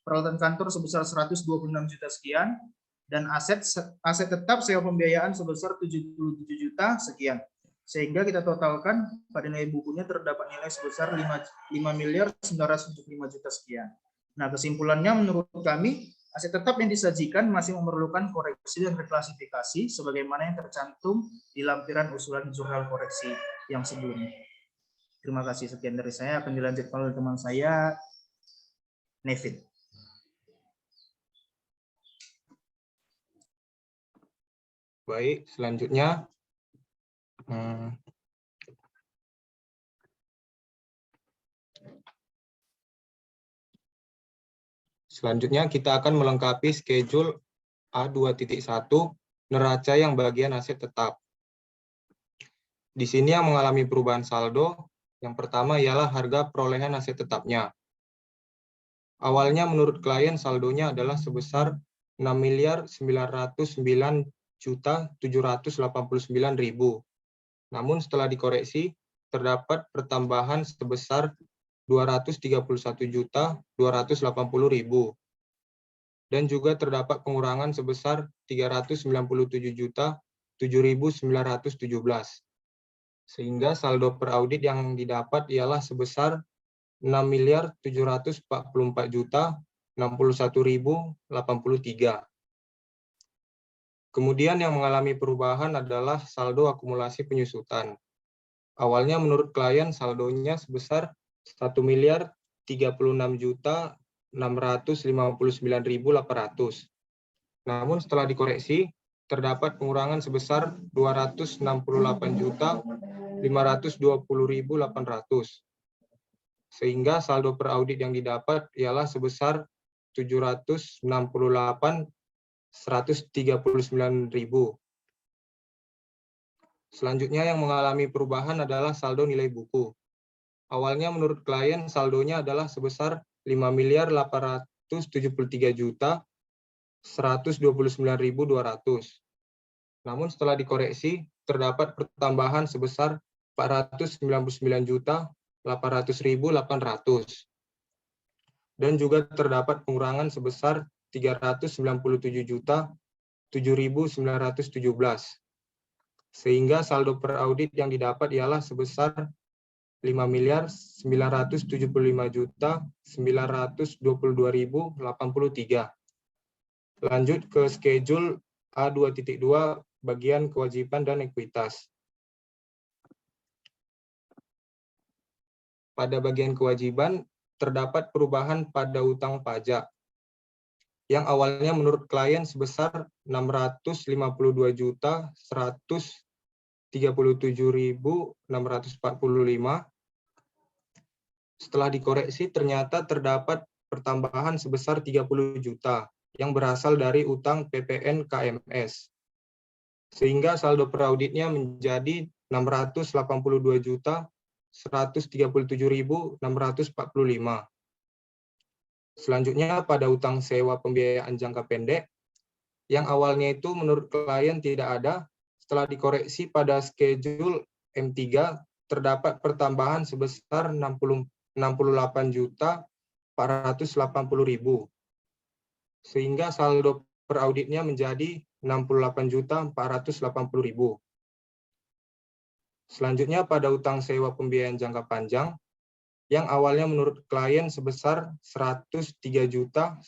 peralatan kantor sebesar 126 juta sekian, dan aset tetap sewa pembiayaan sebesar 77 juta sekian. Sehingga kita totalkan pada nilai bukunya terdapat nilai sebesar 5.975 juta sekian. Nah, kesimpulannya menurut kami, aset tetap yang disajikan masih memerlukan koreksi dan reklasifikasi sebagaimana yang tercantum di lampiran usulan jurnal koreksi yang sebelumnya. Terima kasih, sekian dari saya. Akan dilanjutkan oleh teman saya, Nevin. Baik, selanjutnya kita akan melengkapi schedule A2.1 neraca yang bagian aset tetap. Di sini yang mengalami perubahan saldo, yang pertama ialah harga perolehan aset tetapnya. Awalnya menurut klien saldonya adalah sebesar 6.909.789.000. Namun setelah dikoreksi, terdapat pertambahan sebesar 231.280.000. Dan juga terdapat pengurangan sebesar 397.007.917. Sehingga saldo per audit yang didapat ialah sebesar 6.744.061.083. Kemudian yang mengalami perubahan adalah saldo akumulasi penyusutan. Awalnya menurut klien saldonya sebesar 1.356.659.800. Namun setelah dikoreksi, terdapat pengurangan sebesar 268.520.800. Sehingga saldo per audit yang didapat ialah sebesar 768.139.000. Selanjutnya yang mengalami perubahan adalah saldo nilai buku. Awalnya menurut klien saldonya adalah sebesar 5.873.129.200. Namun setelah dikoreksi terdapat pertambahan sebesar 499.800.800 dan juga terdapat pengurangan sebesar 397.007.917. Sehingga saldo per audit yang didapat ialah sebesar 5.975.922.083. Lanjut ke schedule A2.2 bagian kewajiban dan ekuitas. Pada bagian kewajiban terdapat perubahan pada utang pajak yang awalnya menurut klien sebesar 652.137.645. Setelah dikoreksi ternyata terdapat pertambahan sebesar 30 juta yang berasal dari utang PPN KMS. Sehingga saldo per auditnya menjadi 682.137.645. Selanjutnya pada utang sewa pembiayaan jangka pendek, yang awalnya itu menurut klien tidak ada, setelah dikoreksi pada schedule M3 terdapat pertambahan sebesar 68.480.000. Sehingga saldo per auditnya menjadi 68.480.000. Selanjutnya pada utang sewa pembiayaan jangka panjang, yang awalnya menurut klien sebesar 103.134.000,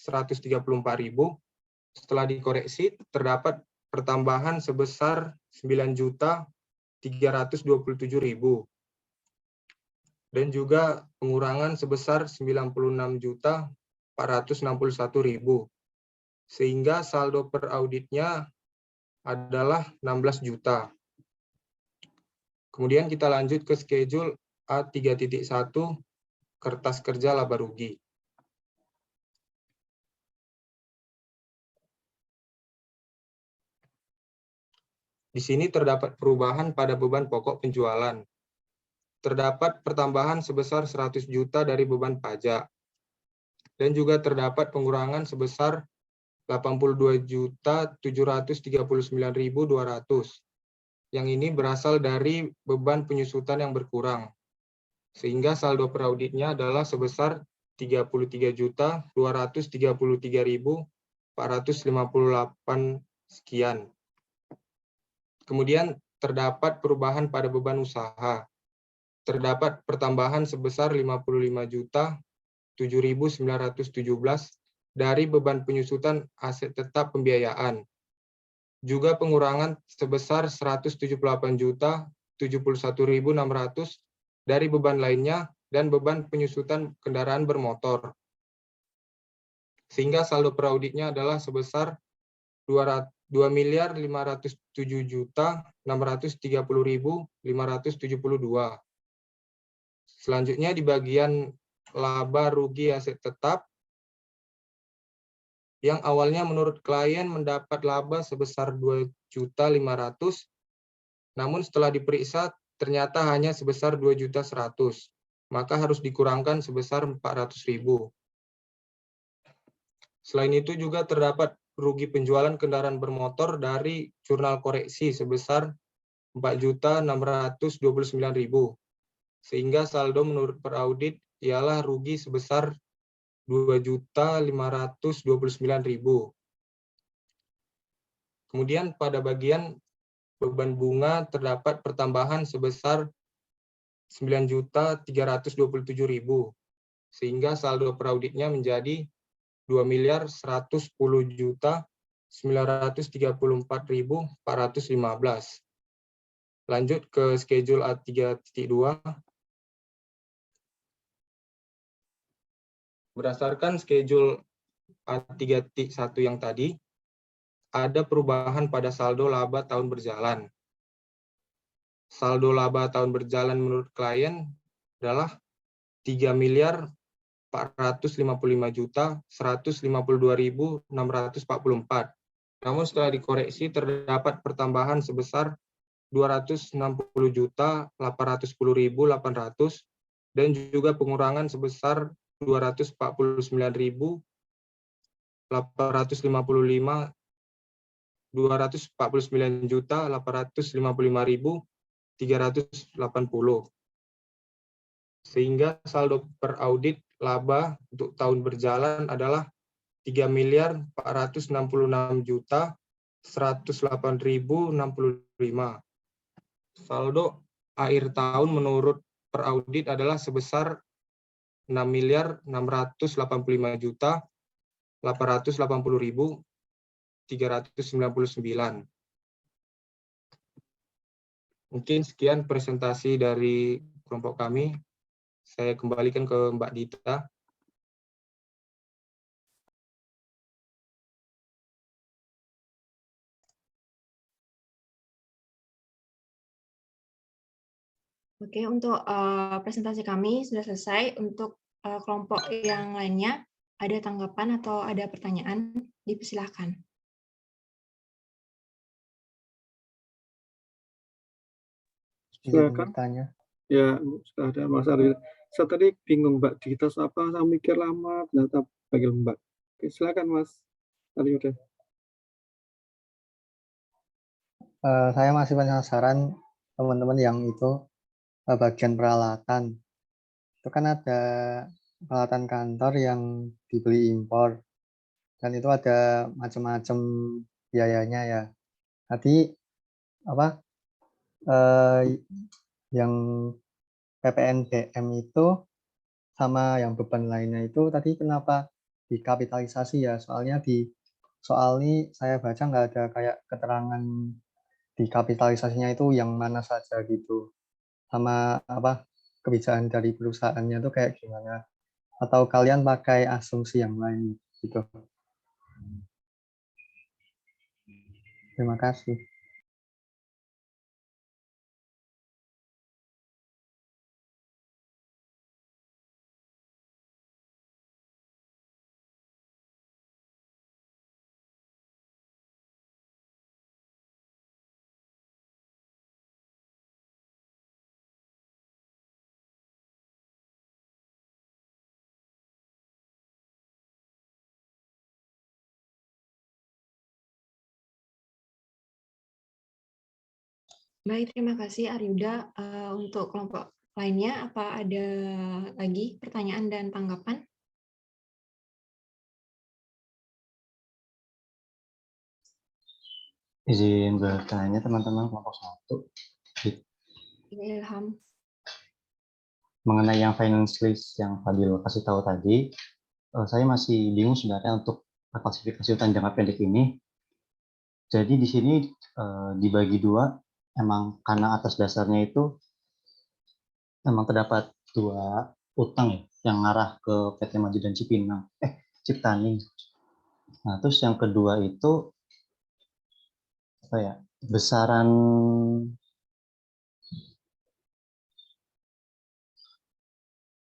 setelah dikoreksi terdapat pertambahan sebesar 9.327.000 dan juga pengurangan sebesar 96.461.000, sehingga saldo per auditnya adalah 16 juta. Kemudian kita lanjut ke schedule A3.1 kertas kerja laba rugi. Di sini terdapat perubahan pada beban pokok penjualan. Terdapat pertambahan sebesar 100 juta dari beban pajak. Dan juga terdapat pengurangan sebesar 82.739.200. Yang ini berasal dari beban penyusutan yang berkurang. Sehingga saldo per auditnya adalah sebesar 33.233.458 sekian. Kemudian terdapat perubahan pada beban usaha. Terdapat pertambahan sebesar 55.007.917 dari beban penyusutan aset tetap pembiayaan. Juga pengurangan sebesar 178.071.600 dari beban lainnya dan beban penyusutan kendaraan bermotor. Sehingga saldo per auditnya adalah sebesar 2.507.630.572. Selanjutnya di bagian laba rugi aset tetap, yang awalnya menurut klien mendapat laba sebesar 2.500.000, namun setelah diperiksa ternyata hanya sebesar 2.100.000, maka harus dikurangkan sebesar 400.000. Selain itu juga terdapat rugi penjualan kendaraan bermotor dari jurnal koreksi sebesar 4.629.000, sehingga saldo menurut per audit ialah rugi sebesar 2.529.000. Kemudian pada bagian beban bunga terdapat pertambahan sebesar 9.327.000, sehingga saldo per auditnya menjadi 2.110.934.415. Lanjut ke schedule A3.2. Berdasarkan schedule A3.1 yang tadi, ada perubahan pada saldo laba tahun berjalan. Saldo laba tahun berjalan menurut klien adalah 3.455.152.644. Namun setelah dikoreksi terdapat pertambahan sebesar 260.810.800 dan juga pengurangan sebesar 249.855 249.855.380, sehingga saldo per audit laba untuk tahun berjalan adalah 3.466.108.065. Saldo akhir tahun menurut per audit adalah sebesar 6.685.880.399. Mungkin sekian presentasi dari kelompok kami. Saya kembalikan ke Mbak Dita. Oke, untuk presentasi kami sudah selesai. Untuk kelompok yang lainnya, ada tanggapan atau ada pertanyaan? Dipersilahkan. Silakan. Bertanya. Ya, sudah ada Mas Aryo. Saya tadi bingung Mbak Dita apa, saya mikir lama, ternyata panggil Mbak. Oke, silakan Mas Aryo deh. Saya masih penasaran teman-teman yang itu bagian peralatan. Itu kan ada peralatan kantor yang dibeli impor. Dan itu ada macam-macam biayanya ya. Tadi apa yang PPNBM itu sama yang beban lainnya itu tadi kenapa dikapitalisasi ya? Soalnya di soal ini saya baca nggak ada kayak keterangan dikapitalisasinya itu yang mana saja gitu. Sama apa kebijakan dari perusahaannya itu kayak gimana? Atau kalian pakai asumsi yang lain gitu? Terima kasih. Baik, terima kasih Aryuda. Untuk kelompok lainnya, apa ada lagi pertanyaan dan tanggapan? Izin bertanya teman-teman kelompok 1 Ilham. mengenai yang finance list yang Fadil kasih tahu tadi, saya masih bingung sebenarnya untuk klasifikasi utang jangka pendek ini. Jadi di sini dibagi dua, emang karena atas dasarnya itu memang terdapat dua utang ya, yang ngarah ke PT Maju dan Ciptaning. Nah, terus yang kedua itu apa ya, besaran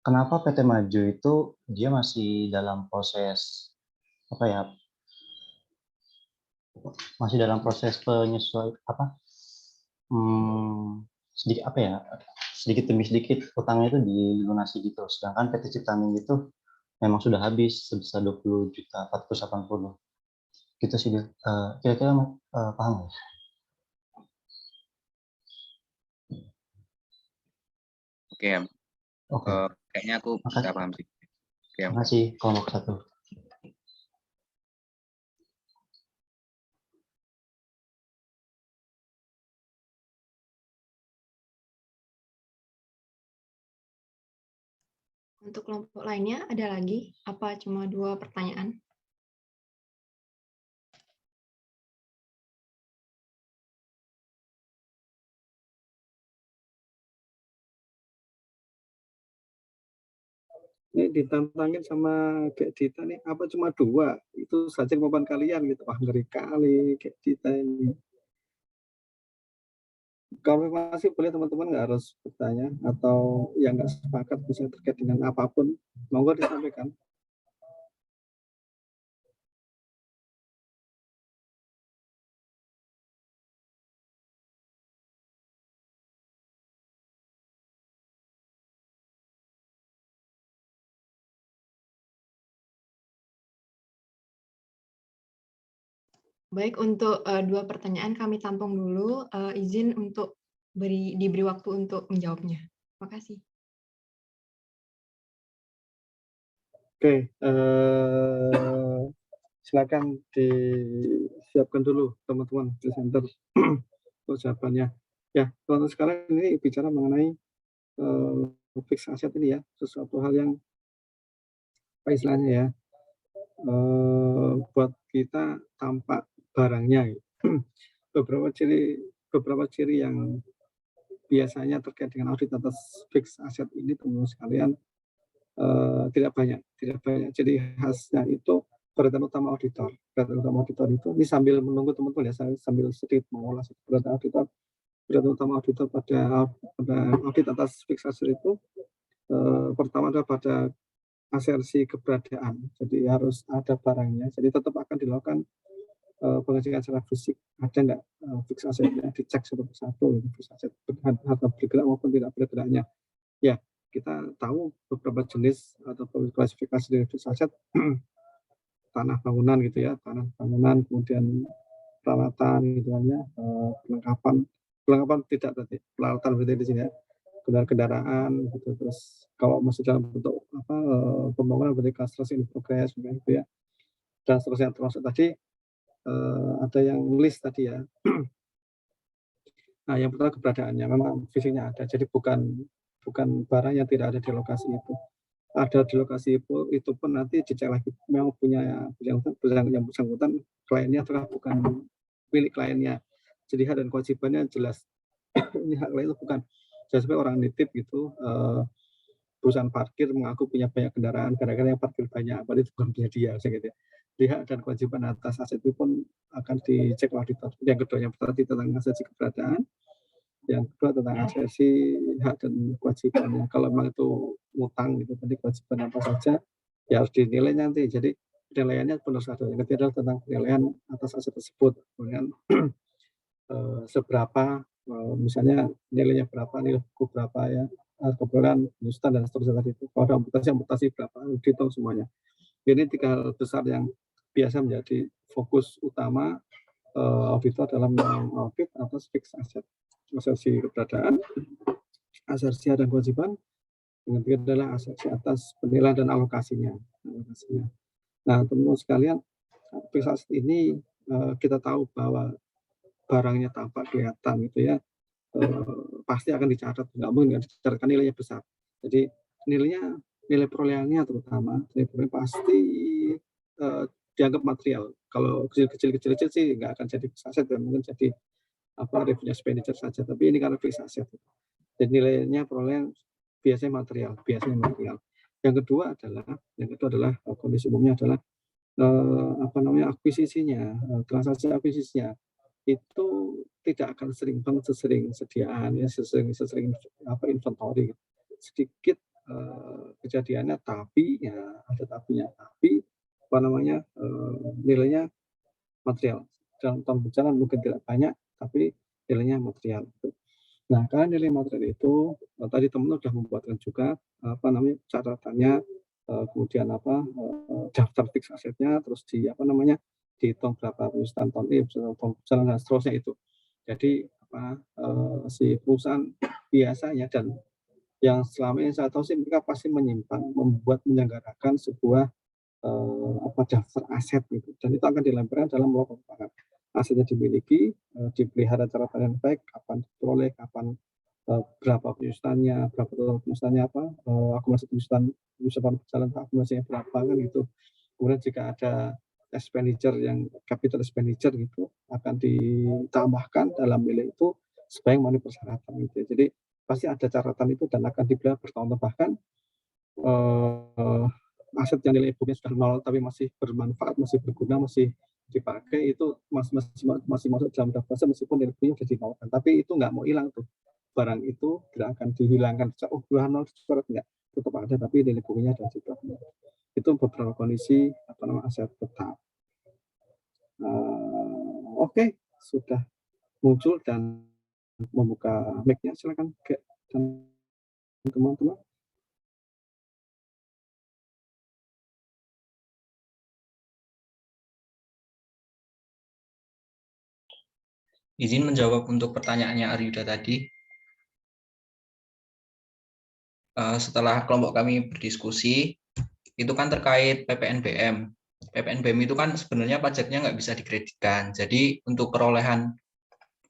kenapa PT Maju itu dia masih dalam proses apa ya, masih dalam proses penyesuaian sedikit apa ya, sedikit demi sedikit utangnya itu dilunasi gitu, sedangkan PT Ciptaning itu memang sudah habis sebesar 20.480 gitu sih. Kira-kira paham nggak? Oke, Oke. kayaknya aku bisa paham sih. Oke, terima kasih kelompok 1. Untuk kelompok lainnya, ada lagi? Apa cuma 2 pertanyaan? Ini ditantangin sama Kak Dita nih, apa cuma 2? Itu saja kemampuan kalian gitu. Wah, ngeri kali Kak Dita ini. konfirmasi boleh teman-teman, nggak harus bertanya, atau yang nggak sepakat bisa terkait dengan apapun, monggo disampaikan. Baik, untuk dua pertanyaan kami tampung dulu. Izin untuk diberi waktu untuk menjawabnya. Terima kasih. Oke, silakan disiapkan dulu teman-teman presenter untuk jawabannya. Ya, teman-teman sekarang ini bicara mengenai fixed asset ini ya, sesuatu hal yang apa istilahnya ya, buat kita tampak barangnya. Beberapa ciri yang biasanya terkait dengan audit atas fixed asset ini teman-teman sekalian tidak banyak. Jadi khasnya itu keberatan utama auditor. Keberatan utama auditor itu, ini sambil menunggu teman-teman ya, saya sambil sedikit mengulas keberatan auditor. Keberatan utama auditor pada audit atas fixed asset itu pertama adalah pada asersi keberadaan. Jadi harus ada barangnya. Jadi tetap akan dilakukan pengecekan secara fisik, ada nggak fixed assetnya, dicek satu persatu fixed asset harta bergerak maupun tidak bergeraknya. Ya, kita tahu beberapa jenis atau klasifikasi dari fixed asset, tanah bangunan gitu ya, tanah bangunan, kemudian peralatan gitu ya, perlengkapan tidak berarti, peralatan berarti di sini ya, kendaraan gitu. Terus kalau masih dalam bentuk pembangunan berarti construction in progress gitu ya, dan seterusnya. Termasuk tadi ada yang list tadi ya. Nah, yang pertama keberadaannya, memang fisiknya ada, jadi bukan barang yang tidak ada di lokasi itu. Ada di lokasi itu pun nanti dicek lagi memang punya yang bersangkutan kliennya atau bukan milik kliennya. Jadi hak dan kewajibannya jelas. Ini hak klien itu bukan sampai orang nitip gitu, perusahaan parkir mengaku punya banyak kendaraan, kadang-kadang yang parkir banyak, padahal itu bukan punya dia, gitu. Hak dan kewajiban atas aset itu pun akan dicek auditor. Yang kedua, yang pertama tentang aset keberadaan, yang kedua tentang aksesi hak dan kewajibannya. Kalau memang itu ngutang gitu, tadi kewajiban apa saja ya harus dinilai nanti. Jadi penilaiannya benar saja. Yang ketiga adalah tentang penilaian atas aset tersebut, kemudian seberapa, misalnya nilainya berapa, nilai buku berapa ya, kemudian penyusutan dan seterusnya tadi itu. Kalau ada amputasi berapa, dihitung semuanya. Ini tiga hal besar yang biasa menjadi fokus utama auditor dalam audit atas fixed asset. Asersi keberadaan, asersi dan kewajiban, yang ketiga adalah asersi atas penilaian dan alokasinya. Nah, teman-teman sekalian, fixed asset ini kita tahu bahwa barangnya tampak kelihatan gitu ya, pasti akan dicatat, nggak mungkin dicatatkan nilainya besar. Jadi nilai perolehannya terutama, nilai perolehan pasti dianggap material. Kalau kecil sih nggak akan jadi fixed asset, dan mungkin jadi revenue expenditure saja, tapi ini karena fixed asset. Dan nilainya perolehan biasanya material. Yang kedua adalah kondisi umumnya adalah akuisisinya, transaksi akuisisinya itu tidak akan sering banget sesering sediaan ya, sesering inventory. Sedikit kejadiannya, tapi ya ada tapinya, tapi nilainya material. Dalam tahun berjalan mungkin tidak banyak, tapi nilainya material. Nah, karena nilai material itu tadi teman-teman sudah membuatkan juga catatannya, kemudian daftar fix asetnya, terus dihitung berapa penyusutan tahun ini, dan seterusnya itu. Jadi si perusahaan biasanya, dan yang selama ini saya tahu sih mereka pasti menyelenggarakan sebuah daftar aset gitu, dan itu akan dilemparkan dalam melakukan pengembangan. Asetnya dimiliki, dipelihara secara dengan baik, kapan diperoleh, kapan berapa penyusutannya, akumulasi penyusutan berjalan, akumulasinya berapa kan gitu. Kemudian jika ada expenditure yang capital expenditure gitu akan ditambahkan dalam nilai itu sebagai memenuhi persyaratan gitu. Jadi pasti ada catatan itu dan akan dipelihara bertahun-tahun, bahkan aset yang nilai booknya sudah nol tapi masih bermanfaat, masih berguna, masih dipakai itu masih masuk dalam daftar meskipun nilai bukunya sudah dinolkan, tapi itu nggak mau hilang tuh, barang itu tidak akan dihilangkan. Oh, bulan nol dicoret enggak, tetap ada, tapi nilai bukunya sudah dicoret. Itu beberapa kondisi aset tetap. Oke, sudah muncul dan membuka mic-nya, silakan teman-teman. Izin menjawab untuk pertanyaannya Aryuda tadi. Setelah kelompok kami berdiskusi, itu kan terkait PPNBM. PPNBM itu kan sebenarnya pajaknya nggak bisa dikreditkan. Jadi untuk perolehan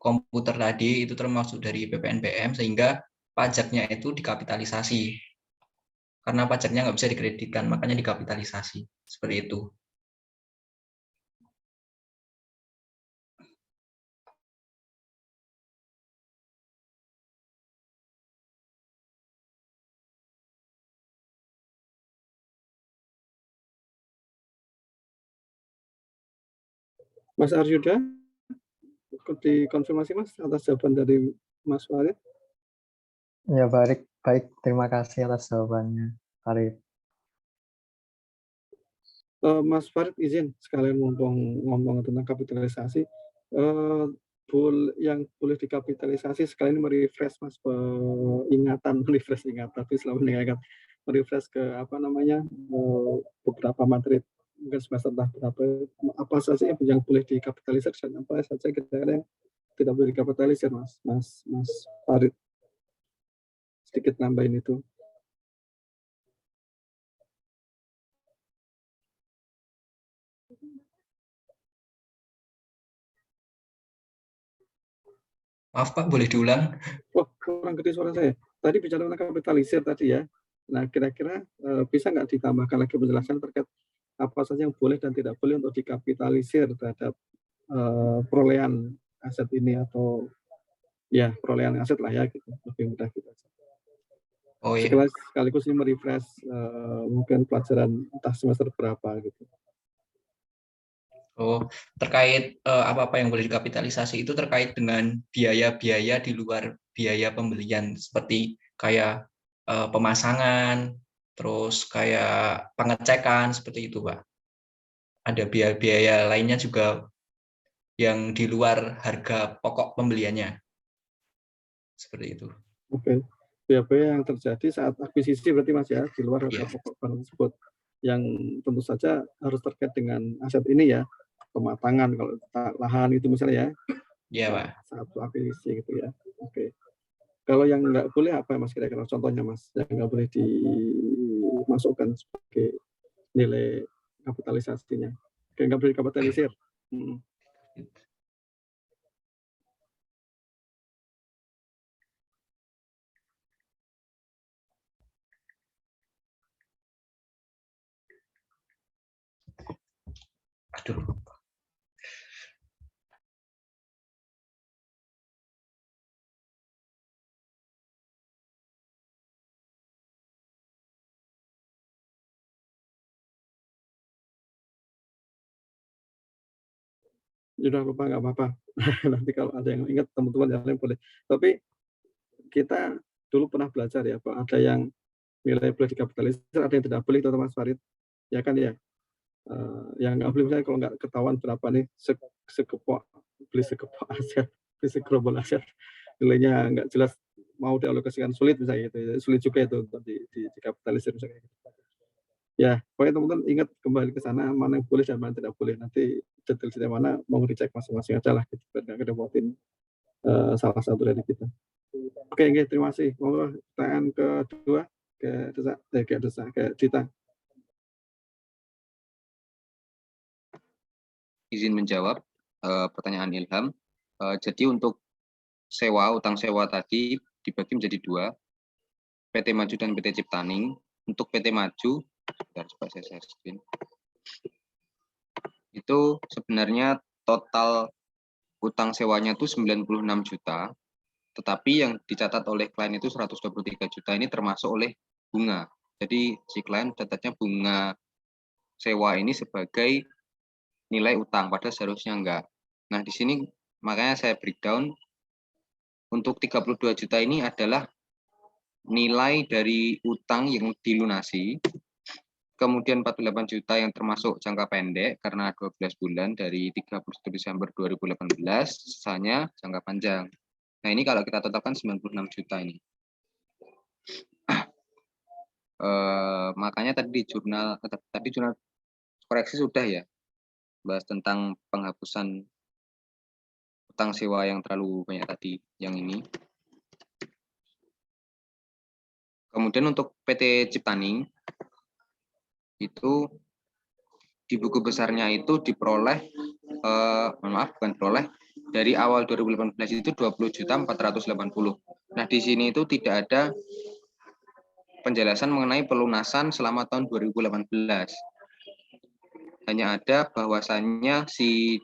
komputer tadi itu termasuk dari PPNBM, sehingga pajaknya itu dikapitalisasi. Karena pajaknya nggak bisa dikreditkan, makanya dikapitalisasi. Seperti itu. Mas Aryuda, dikonfirmasi Mas atas jawaban dari Mas Farid. Ya, baik. Terima kasih atas jawabannya, Farid. Mas Farid, izin sekalian ngomong tentang kapitalisasi. Yang boleh dikapitalisasi sekalian merefresh Mas ingatan, tapi selalu mengingatkan merefresh ke beberapa materi mungkin semester berapa, apa saja yang boleh dikapitalisir dan apa saja kira-kira yang tidak boleh dikapitalisir, Mas Farid. Sedikit nambahin itu. Maaf Pak, boleh diulang? Wah, kurang gede suara saya. Tadi bicara tentang kapitalisir tadi ya. Nah, kira-kira bisa nggak ditambahkan lagi penjelasan terkait apa saja yang boleh dan tidak boleh untuk dikapitalisir terhadap perolehan aset ini, atau ya perolehan aset lah ya, gitu. Lebih mudah kita. Oh iya. Sekaligus ini merefresh mungkin pelajaran entah semester berapa gitu. Oh, terkait apa-apa yang boleh dikapitalisasi itu terkait dengan biaya-biaya di luar biaya pembelian, seperti kayak pemasangan, terus kayak pengecekan, seperti itu Pak. Ada biaya-biaya lainnya juga yang di luar harga pokok pembeliannya. Seperti itu. Oke. Biaya-biaya yang terjadi saat akuisisi berarti Mas ya, di luar harga pokok barang tersebut, yang tentu saja harus terkait dengan aset ini ya, pematangan kalau lahan itu misalnya ya. Iya Pak. Saat akuisisi gitu ya. Oke. Kalau yang nggak boleh apa Mas kira-kira contohnya Mas, yang nggak boleh dimasukkan sebagai nilai kapitalisasinya, kayak nggak boleh dikapitalisir. Aduh. Sudah lupa nggak apa-apa. Nanti kalau ada yang ingat teman-teman yang lain boleh. Tapi kita dulu pernah belajar ya, Pak, ada yang nilai boleh dikapitalisir, ada yang tidak boleh, teman-teman Mas Farid. Ya kan ya. Yang nggak boleh misalnya kalau nggak ketahuan berapa nih beli sekepok aset, beli segerombol aset, nilainya nggak jelas, mau dialokasikan sulit misalnya gitu. Sulit juga itu untuk dikapitalisir misalnya gitu. Ya, pokoknya teman-teman ingat kembali ke sana, mana yang boleh dan mana tidak boleh. Nanti detail-detail mana mau dicek masing-masing aja lah, gitu, biar nggak kedapetin salah satu dari kita. Oke, terima kasih. Mau pertanyaan kedua ke Dita. Izin menjawab pertanyaan Ilham. Jadi untuk utang sewa tadi dibagi menjadi dua, PT Maju dan PT Ciptaning. Untuk PT Maju, coba saya share screen. Itu sebenarnya total utang sewanya itu 96 juta, tetapi yang dicatat oleh klien itu 123 juta, ini termasuk oleh bunga. Jadi si klien catatnya bunga sewa ini sebagai nilai utang, padahal seharusnya enggak. Nah, di sini makanya saya breakdown untuk 32 juta ini adalah nilai dari utang yang dilunasi, kemudian 48 juta yang termasuk jangka pendek karena 12 bulan dari 31 Desember 2018, sisanya jangka panjang. Nah, ini kalau kita tetapkan 96 juta ini. Makanya tadi jurnal koreksi sudah ya, bahas tentang penghapusan utang sewa yang terlalu banyak tadi, yang ini. Kemudian untuk PT Ciptaning, itu di buku besarnya itu diperoleh, bukan peroleh, dari awal 2018 itu 20.480. Nah, di sini itu tidak ada penjelasan mengenai pelunasan selama tahun 2018. Hanya ada bahwasannya si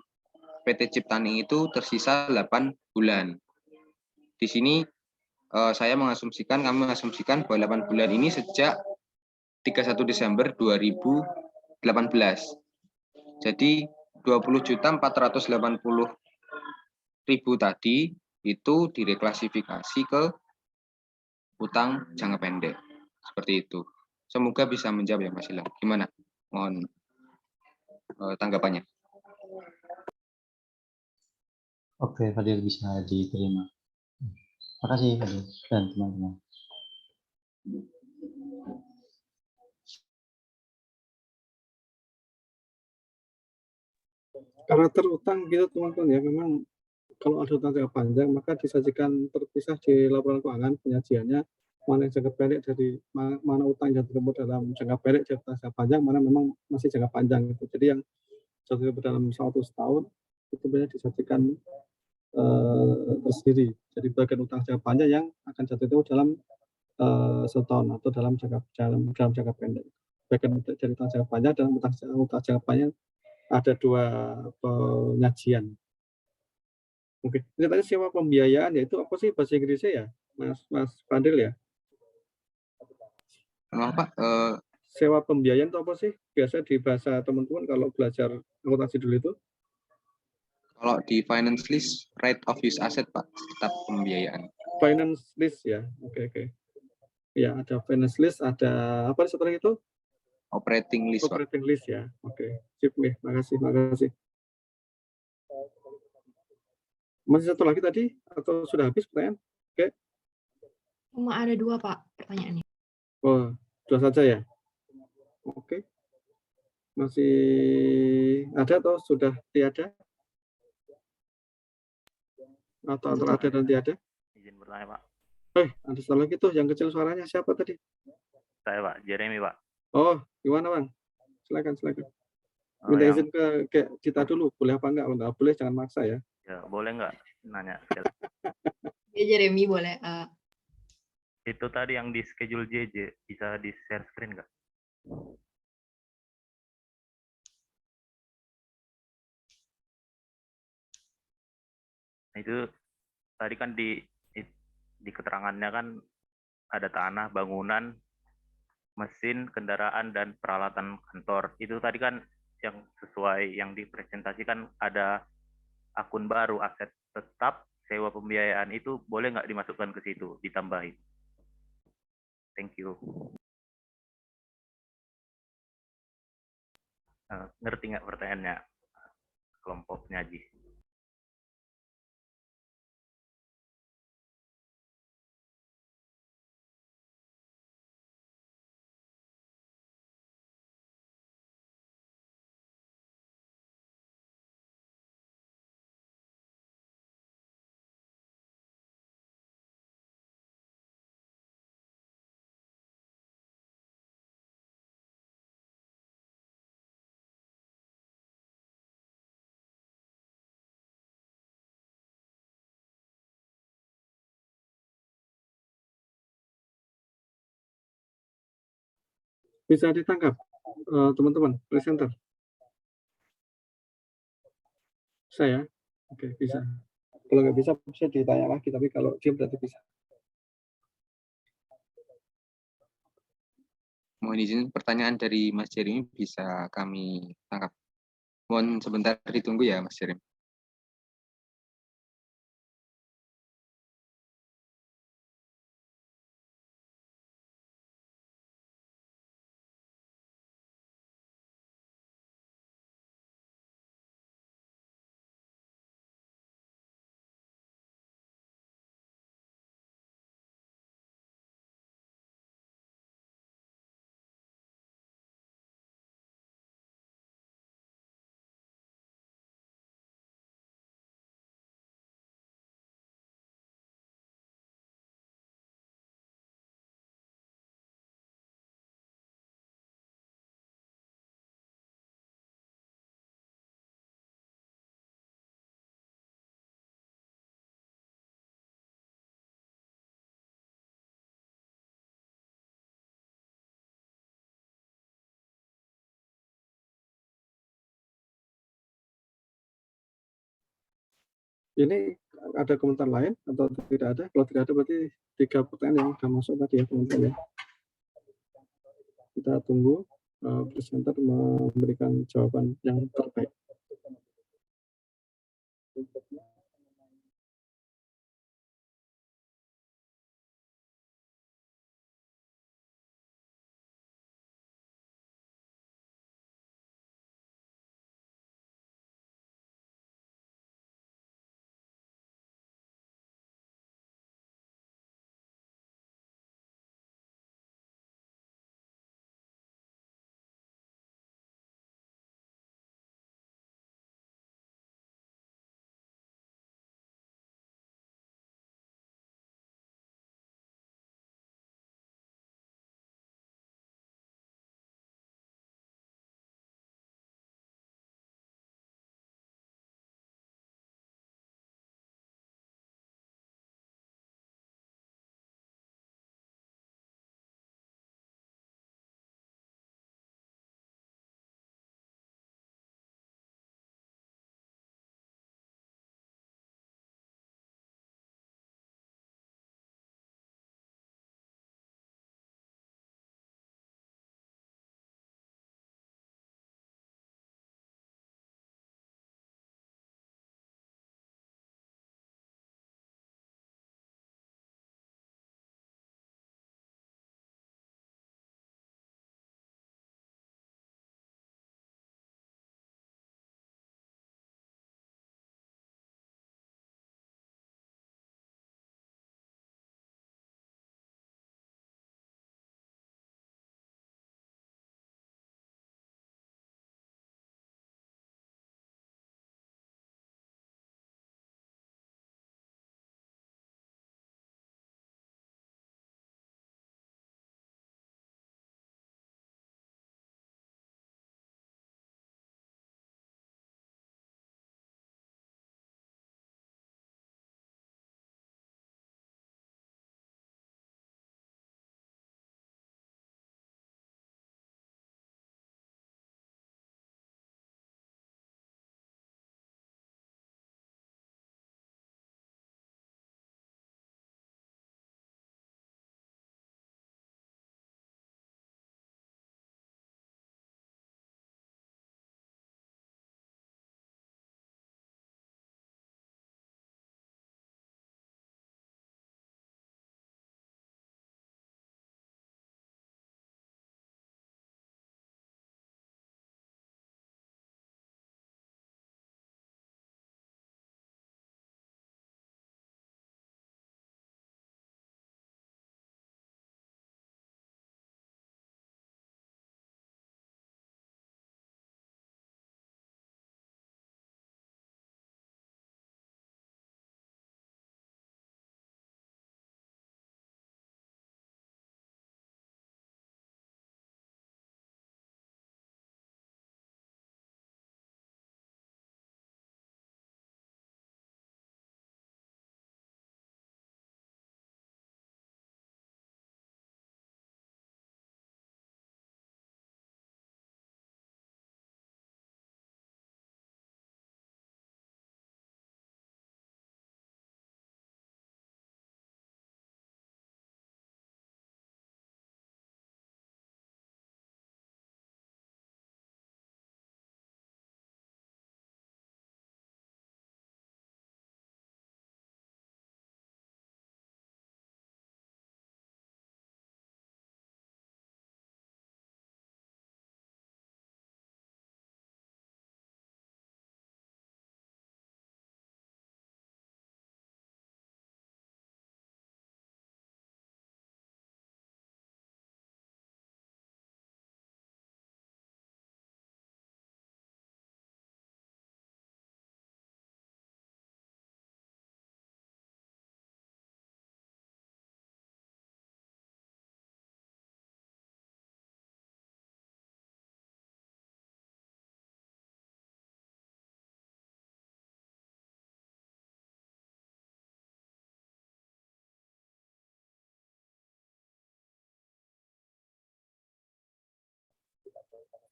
PT Ciptaning itu tersisa 8 bulan. Di sini kami mengasumsikan bahwa 8 bulan ini sejak 31 Desember 2018. Jadi 20.480.000 tadi itu direklasifikasi ke utang jangka pendek. Seperti itu. Semoga bisa menjawab ya Mas Ilham. Gimana? Mohon tanggapannya. Oke, Fadil bisa diterima. Terima kasih Fadil dan teman-teman. Karakter utang gitu teman-teman ya, memang kalau ada utang jangka panjang maka disajikan terpisah di laporan keuangan penyajiannya, mana yang jangka pendek dari mana utang yang jatuh dalam jangka pendek jangka panjang, mana memang masih jangka panjang gitu. Jadi yang jatuh dalam 1 tahun itu biasanya disajikan tersendiri. Jadi bagian utang jangka panjang yang akan jatuh itu dalam setahun atau dalam jangka pendek. Bagian dari utang jangka panjang dan utang jangka panjang ada 2 penyajian. Oke, ini tadi sewa pembiayaan ya, itu apa sih bahasa Inggrisnya ya, Mas Fadil ya? Apa? Sewa pembiayaan itu apa sih? Biasa di bahasa teman-teman kalau belajar akuntansi dulu itu? Kalau di finance list, right of use asset Pak, tetap pembiayaan. Finance list ya, oke. Ya, ada finance list, ada apa setelah itu? Operating list Pak. Operating list ya, oke. Sip nih, makasih. Masih satu lagi tadi atau sudah habis pertanyaan? Oke. Cuma ada 2 Pak pertanyaannya. Oh, 2 saja ya? Oke. Masih ada atau sudah tiada? Atau antara ada dan tiada? Izin bertanya, Pak. Ada satu lagi tuh yang kecil suaranya, siapa tadi? Saya, Pak. Jeremy, Pak. Oh, gimana Bang? Silakan. Minta izin ke kita dulu, boleh apa enggak? Kalau enggak boleh jangan maksa ya. Ya, boleh nggak nanya? Ya Jeremy boleh. Itu tadi yang di schedule JJ, bisa di share screen nggak? Nah, itu tadi kan di keterangannya kan ada tanah, bangunan, mesin, kendaraan, dan peralatan kantor. Itu tadi kan yang sesuai yang dipresentasikan ada akun baru, aset tetap, sewa pembiayaan, itu boleh nggak dimasukkan ke situ, ditambahin? Thank you. Ngerti nggak pertanyaannya kelompok penyaji? Bisa ditangkap teman-teman presenter? Saya? Oke, bisa. Kalau nggak bisa ditanya lagi, tapi kalau dia berarti bisa. Mohon izin, pertanyaan dari Mas Jeremy bisa kami tangkap. Mohon sebentar ditunggu ya, Mas Jerim. Ini ada komentar lain atau tidak ada? Kalau tidak ada berarti 3 pertanyaan yang sudah masuk tadi ya teman-teman. Kita tunggu presenter memberikan jawaban yang terbaik.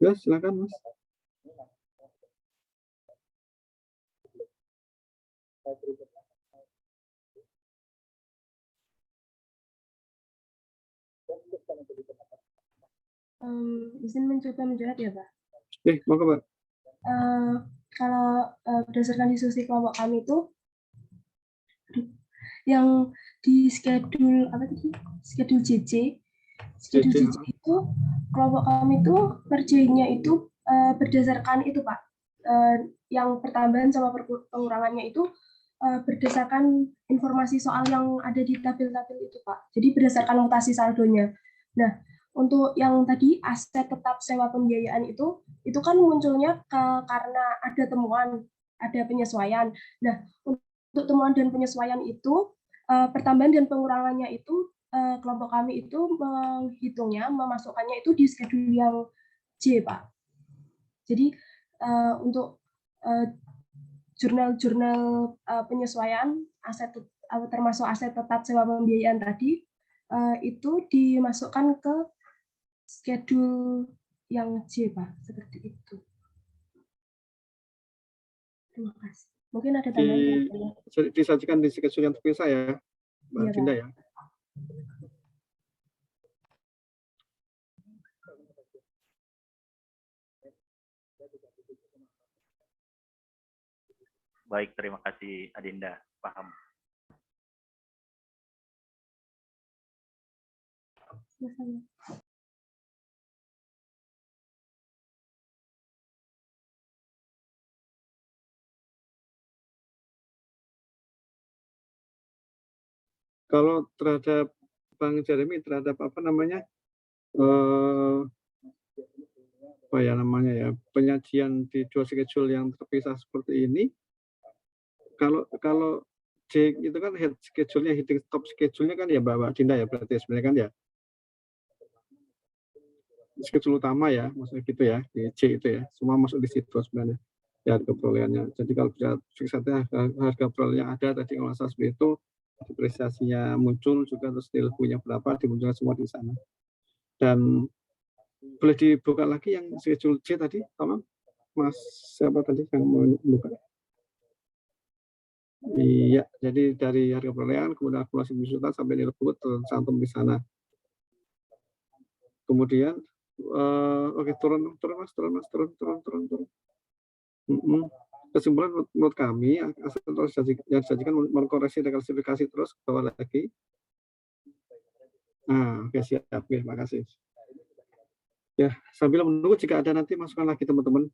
Ya, silakan Mas. Izin mencoba menjawab ya Pak. Monggo Pak. Kalau berdasarkan diskusi kelompok kami itu yang di schedule apa tadi? Schedule JC itu kelompok kami itu ngerjainnya itu berdasarkan itu Pak. Yang pertambahan sama pengurangannya itu berdasarkan informasi soal yang ada di tabel-tabel itu Pak. Jadi berdasarkan mutasi saldonya. Nah, untuk yang tadi aset tetap sewa pembiayaan itu kan munculnya karena ada temuan, ada penyesuaian. Nah, untuk temuan dan penyesuaian itu pertambahan dan pengurangannya itu kelompok kami itu menghitungnya, memasukkannya itu di schedule yang J, Pak. Jadi untuk jurnal-jurnal penyesuaian aset termasuk aset tetap sewa pembiayaan tadi itu dimasukkan ke schedule yang J, Pak, seperti itu. Terima kasih. Mungkin ada tambahan. Disajikan di schedule yang terpisah ya, Mbak Dinda ya. Baik, terima kasih Adinda. Paham. Kalau terhadap Bang Jeremy, terhadap apa namanya, penyajian di dua schedule yang terpisah seperti ini, kalau J itu kan head schedule-nya, heading top schedule-nya kan ya Mbak Dinda ya, berarti sebenarnya kan ya schedule utama ya, maksudnya gitu ya, di J itu ya, semua masuk di situ sebenarnya ya harga perolehannya. Jadi kalau bisa fiksatnya harga perolehan ada tadi kalau saya seperti itu, depresiasinya muncul juga, terus nilainya berapa dimunculkan semua di sana. Dan boleh dibuka lagi yang schedule J tadi, tolong Mas siapa tadi yang mau buka? Iya, jadi dari harga perolehan kemudian akumulasi konsultan sampai nilai pokok tercantum di sana. Kemudian oke, turun Mas. Kesimpulan menurut kami aset terus yang disajikan mengkoreksi reklasifikasi terus ke bawah lagi. Oke, siap. Terima kasih. Ya, sambil menunggu jika ada nanti masukan lagi teman-teman.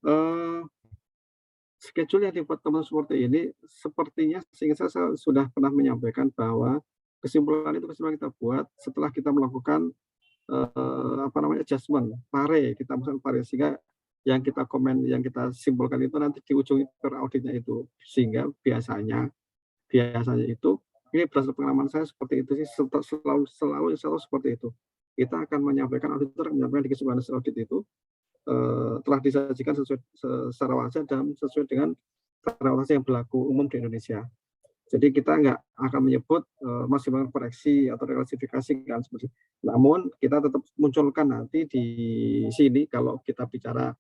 Schedule yang dibuat teman seperti ini sepertinya sehingga saya sudah pernah menyampaikan bahwa kesimpulan kita buat setelah kita melakukan adjustment pare, kita masukkan pare sehingga yang kita komen, yang kita simpulkan itu nanti di ujung auditnya itu, sehingga biasanya itu ini berdasarkan pengalaman saya seperti itu sih, selalu seperti itu. Kita akan menyampaikan, auditor menyampaikan di kesimpulan hasil audit itu telah disajikan secara wajar dan sesuai dengan regulasi yang berlaku umum di Indonesia. Jadi kita nggak akan menyebut maksimal koreksi atau reklasifikasi kan seperti itu. Namun kita tetap munculkan nanti di sini kalau kita bicara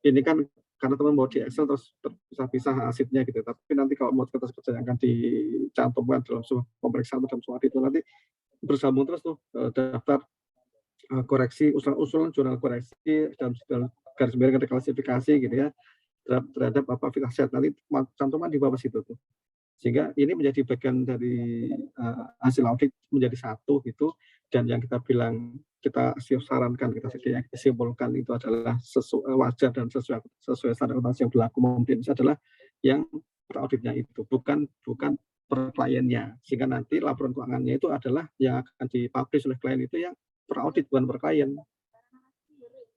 ini kan karena teman bawa di Excel terus terpisah-pisah asetnya gitu. Tapi nanti kalau mau kertas kerja yang akan dicantumkan dalam sebuah pemeriksaan dalam suatu itu nanti bersambung terus tuh daftar koreksi usulan jurnal koreksi dalam garis miring reklasifikasi gitu ya terhadap apa aset nanti cantuman di bawah situ tuh. Sehingga ini menjadi bagian dari hasil audit menjadi satu gitu, dan yang kita bilang kita sarankan, kita simpulkan itu adalah wajar dan sesuai standar yang berlaku umum di Indonesia adalah yang per auditnya itu, bukan per kliennya, sehingga nanti laporan keuangannya itu adalah yang akan dipublish oleh klien itu yang per audit bukan per klien.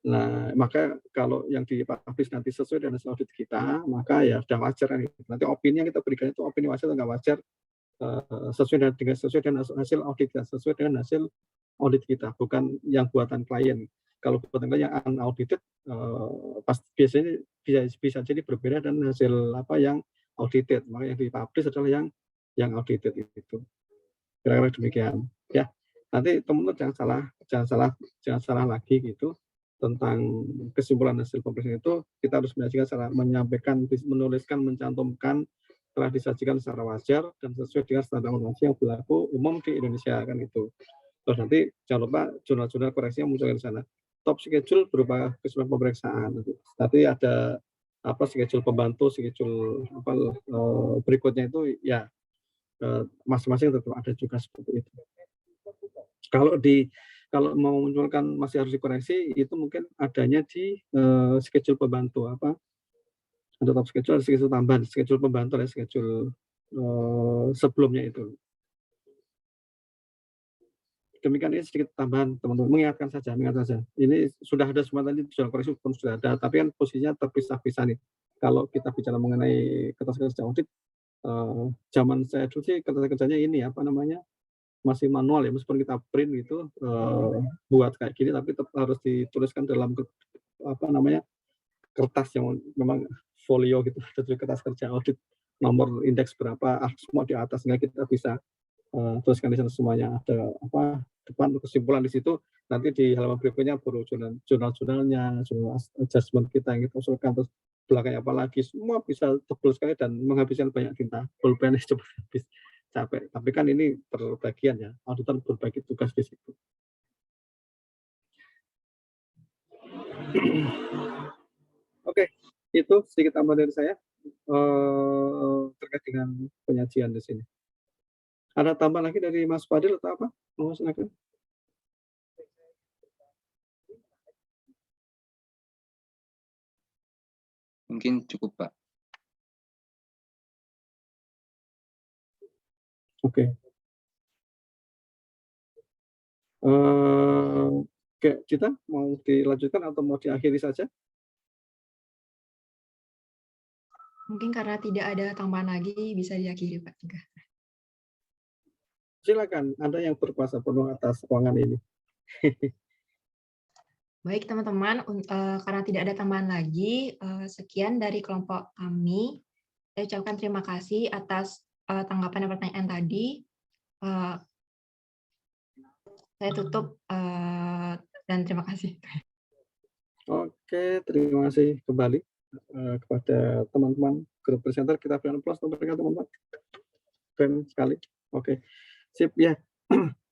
Nah, maka kalau yang dipublish nanti sesuai dengan hasil audit kita, maka ya sudah wajar. Nanti opini yang kita berikan itu opini wajar atau nggak wajar, sesuai dengan hasil audit kita, sesuai dengan hasil audit kita, bukan yang buatan klien. Kalau buatan klien yang unaudited, biasanya bisa jadi berbeda dengan hasil apa yang audited. Maka yang dipublish adalah yang audited itu. Kira-kira demikian. Ya, nanti teman-teman jangan salah lagi gitu. tentang kesimpulan hasil pemeriksaan itu kita harus menyampaikan, menuliskan, mencantumkan telah disajikan secara wajar dan sesuai dengan standar normasi yang berlaku umum di Indonesia kan itu. Terus nanti jangan lupa jurnal-jurnal koreksinya muncul di sana. Top schedule berupa kesimpulan pemeriksaan. Nanti ada apa schedule pembantu, schedule apa berikutnya itu ya masing-masing tetap ada juga seperti itu. Kalau mau munculkan masih harus dikoreksi itu mungkin adanya di schedule pembantu apa ada top schedule, ada schedule tambahan, schedule pembantu ya schedule sebelumnya itu. Demikian ini sedikit tambahan teman-teman, mengingatkan saja. Ini sudah ada semua tadi jurnal koreksi pun sudah ada, tapi kan posisinya terpisah-pisah nih. Kalau kita bicara mengenai kertas kerja audit, zaman saya dulu sih kertas kerjanya ini apa namanya masih manual ya, meskipun kita print gitu buat kayak gini, tapi tetap harus dituliskan dalam apa namanya kertas yang memang folio gitu, ada kertas kerja audit nomor indeks berapa, semua di atas sehingga kita bisa tuliskan di sana semuanya ada apa depan kesimpulan di situ. Nanti di halaman berikutnya baru jurnal-jurnalnya, jurnal adjustment kita yang kita usulkan, terus belakangnya apa lagi, semua bisa tebal sekali dan menghabiskan banyak tinta. Pulpennya cepat habis, capek. Tapi kan ini terbagian ya, auditor berbagi tugas di situ. Oke, itu sedikit tambahan dari saya terkait dengan penyajian di sini. Ada tambahan lagi dari Mas Fadil atau apa? Mau silakan. Mungkin cukup, Pak. Oke. Oke, kita mau dilanjutkan atau mau diakhiri saja? Mungkin karena tidak ada tambahan lagi, bisa diakhiri, Pak. Juga. Silakan, Anda yang berkuasa penuh atas ruangan ini. Baik, teman-teman, karena tidak ada tambahan lagi, sekian dari kelompok kami. Saya ucapkan terima kasih atas tanggapan dan pertanyaan tadi. Saya tutup dan terima kasih. Oke, terima kasih kembali kepada teman-teman grup presenter. Kita berikan aplaus untuk mereka, teman-teman. Keren sekali. Oke, sip ya.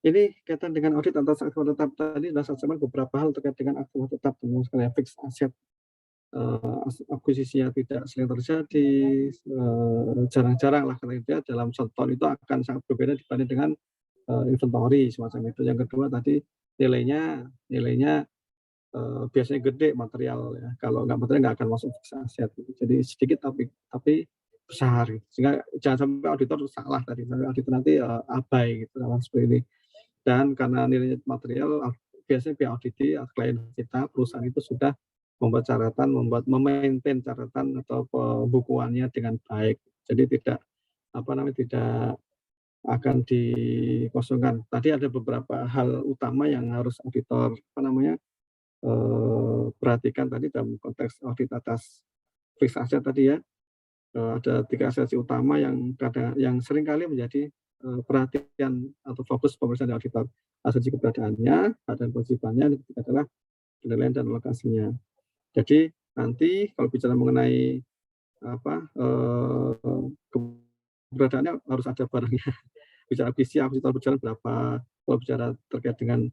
Ini kaitan dengan audit atas aktiva tetap tadi sudah saya sampaikan beberapa hal terkait dengan aktiva tetap, teman sekalian fix aset, akuisisinya tidak sering terjadi, jarang-jarang lah karena itu dalam satu tahun itu akan sangat berbeda dibanding dengan inventory semacam itu. Yang kedua tadi nilainya biasanya gede material ya. Kalau nggak material nggak akan masuk fix aset. Jadi sedikit tapi besar. Gitu. Sehingga jangan sampai auditor salah tadi. Auditor nanti abai gitu seperti ini. Dan karena nilai material biasanya pihak audit klien kita perusahaan itu sudah membuat catatan, memaintain catatan atau pembukuannya dengan baik. Jadi tidak akan dikosongkan. Tadi ada beberapa hal utama yang harus auditor perhatikan tadi dalam konteks audit atas fixed asset tadi ya. Ada 3 aset utama yang seringkali menjadi perhatian atau fokus pemeriksaan auditor. Asumsi keberadaannya, dan kewajibannya, yang ketiga adalah penilaian dan alokasinya. Jadi nanti kalau bicara mengenai keberadaannya harus ada barangnya. Bicara visi akuisisi berjalan berapa, kalau bicara terkait dengan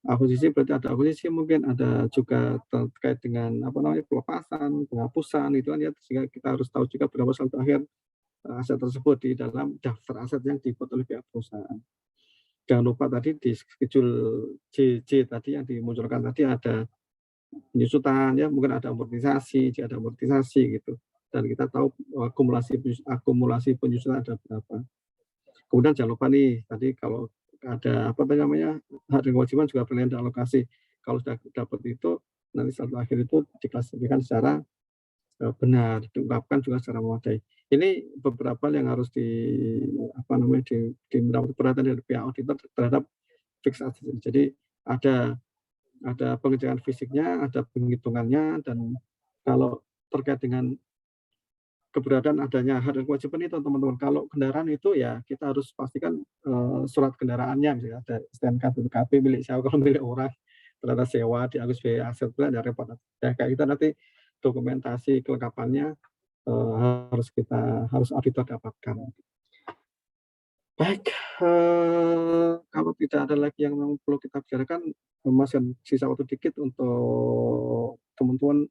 akuisisi berarti ada akuisisi, mungkin ada juga terkait dengan pelepasan, penghapusan itu kan ya, sehingga kita harus tahu juga berapa sampai akhir aset tersebut di dalam daftar aset yang dibuat oleh pihak perusahaan. Jangan lupa tadi di schedule JJ tadi yang dimunculkan tadi ada penyusutan ya, mungkin ada amortisasi, jika ada amortisasi gitu. Dan kita tahu akumulasi penyusutan ada berapa. Kemudian jangan lupa nih tadi kalau ada hak dan kewajiban juga penilaian dan alokasi. Kalau sudah dapat itu nanti satu akhir itu diklasifikasikan secara benar, diungkapkan juga secara memadai. Ini beberapa yang harus mendapat perhatian dari pihak auditor terhadap fixed asset. Jadi ada pengecekan fisiknya, ada penghitungannya, dan kalau terkait dengan keberadaan adanya hak dan kewajiban itu teman-teman. Kalau kendaraan itu ya kita harus pastikan surat kendaraannya, misalnya ada STNK, BPKB milik siapa, kalau milik orang ternyata sewa di Agus Biaya Aset Plan ya repot. Ya kayak kita nanti dokumentasi kelengkapannya harus auditor dapatkan. Baik, kalau tidak ada lagi yang perlu kita bicarakan, masih sisa waktu dikit untuk teman-teman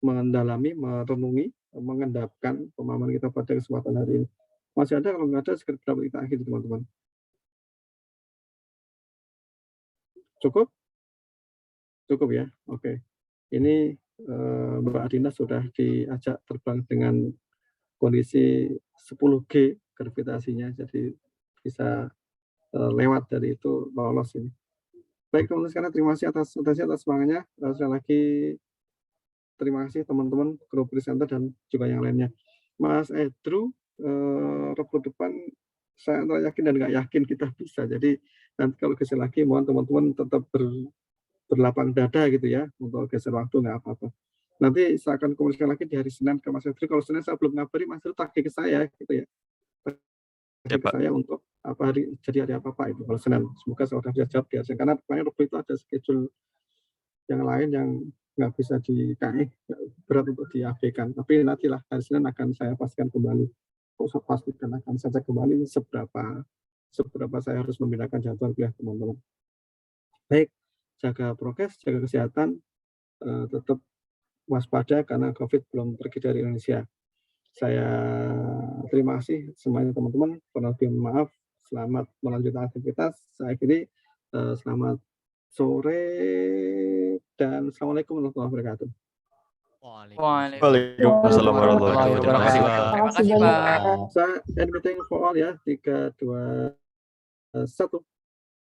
mendalami, merenungi, mengendapkan pemahaman kita pada kesempatan hari ini. Masih ada, kalau nggak ada, segera kita akhiri teman-teman. Cukup? Cukup ya, oke. Ini Mbak Adina sudah diajak terbang dengan kondisi 10G gravitasinya, jadi bisa lewat dari itu lolos ini. Baik teman-teman sekalian, terima kasih atas semangatnya. Sekali lagi terima kasih teman-teman grup presenter dan juga yang lainnya. Mas Edru, Rabu depan saya antara yakin dan nggak yakin kita bisa. Jadi nanti kalau geser lagi, mohon teman-teman tetap berlapang dada gitu ya, untuk geser waktu nggak apa-apa. Nanti saya akan komunikasikan lagi di hari Senin ke Mas Edru. Kalau Senin saya belum ngabari, Mas Edru tagih ke saya gitu ya. Tagih ke saya untuk apa hari jadi hari apa itu kalau Senin. Semoga saya sudah bisa jawab di hari Senin. Karena pokoknya waktu itu ada schedule yang lain yang nggak bisa berat untuk diabaikan. Tapi nantilah hari Senin akan saya pastikan kembali. Pastikan akan saya cek kembali seberapa saya harus membedakan jadwal kuliah teman-teman. Baik, jaga prokes, jaga kesehatan, tetap waspada karena COVID belum pergi dari Indonesia. Saya terima kasih semuanya teman-teman. Kurang lebih maaf. Selamat melanjutkan aktivitas. Saya akhiri. Selamat sore dan assalamualaikum warahmatullahi wabarakatuh. Waalaikumsalam warahmatullahi wabarakatuh. Terima kasih Pak. Saya end meeting for all ya. 3, 2, 1.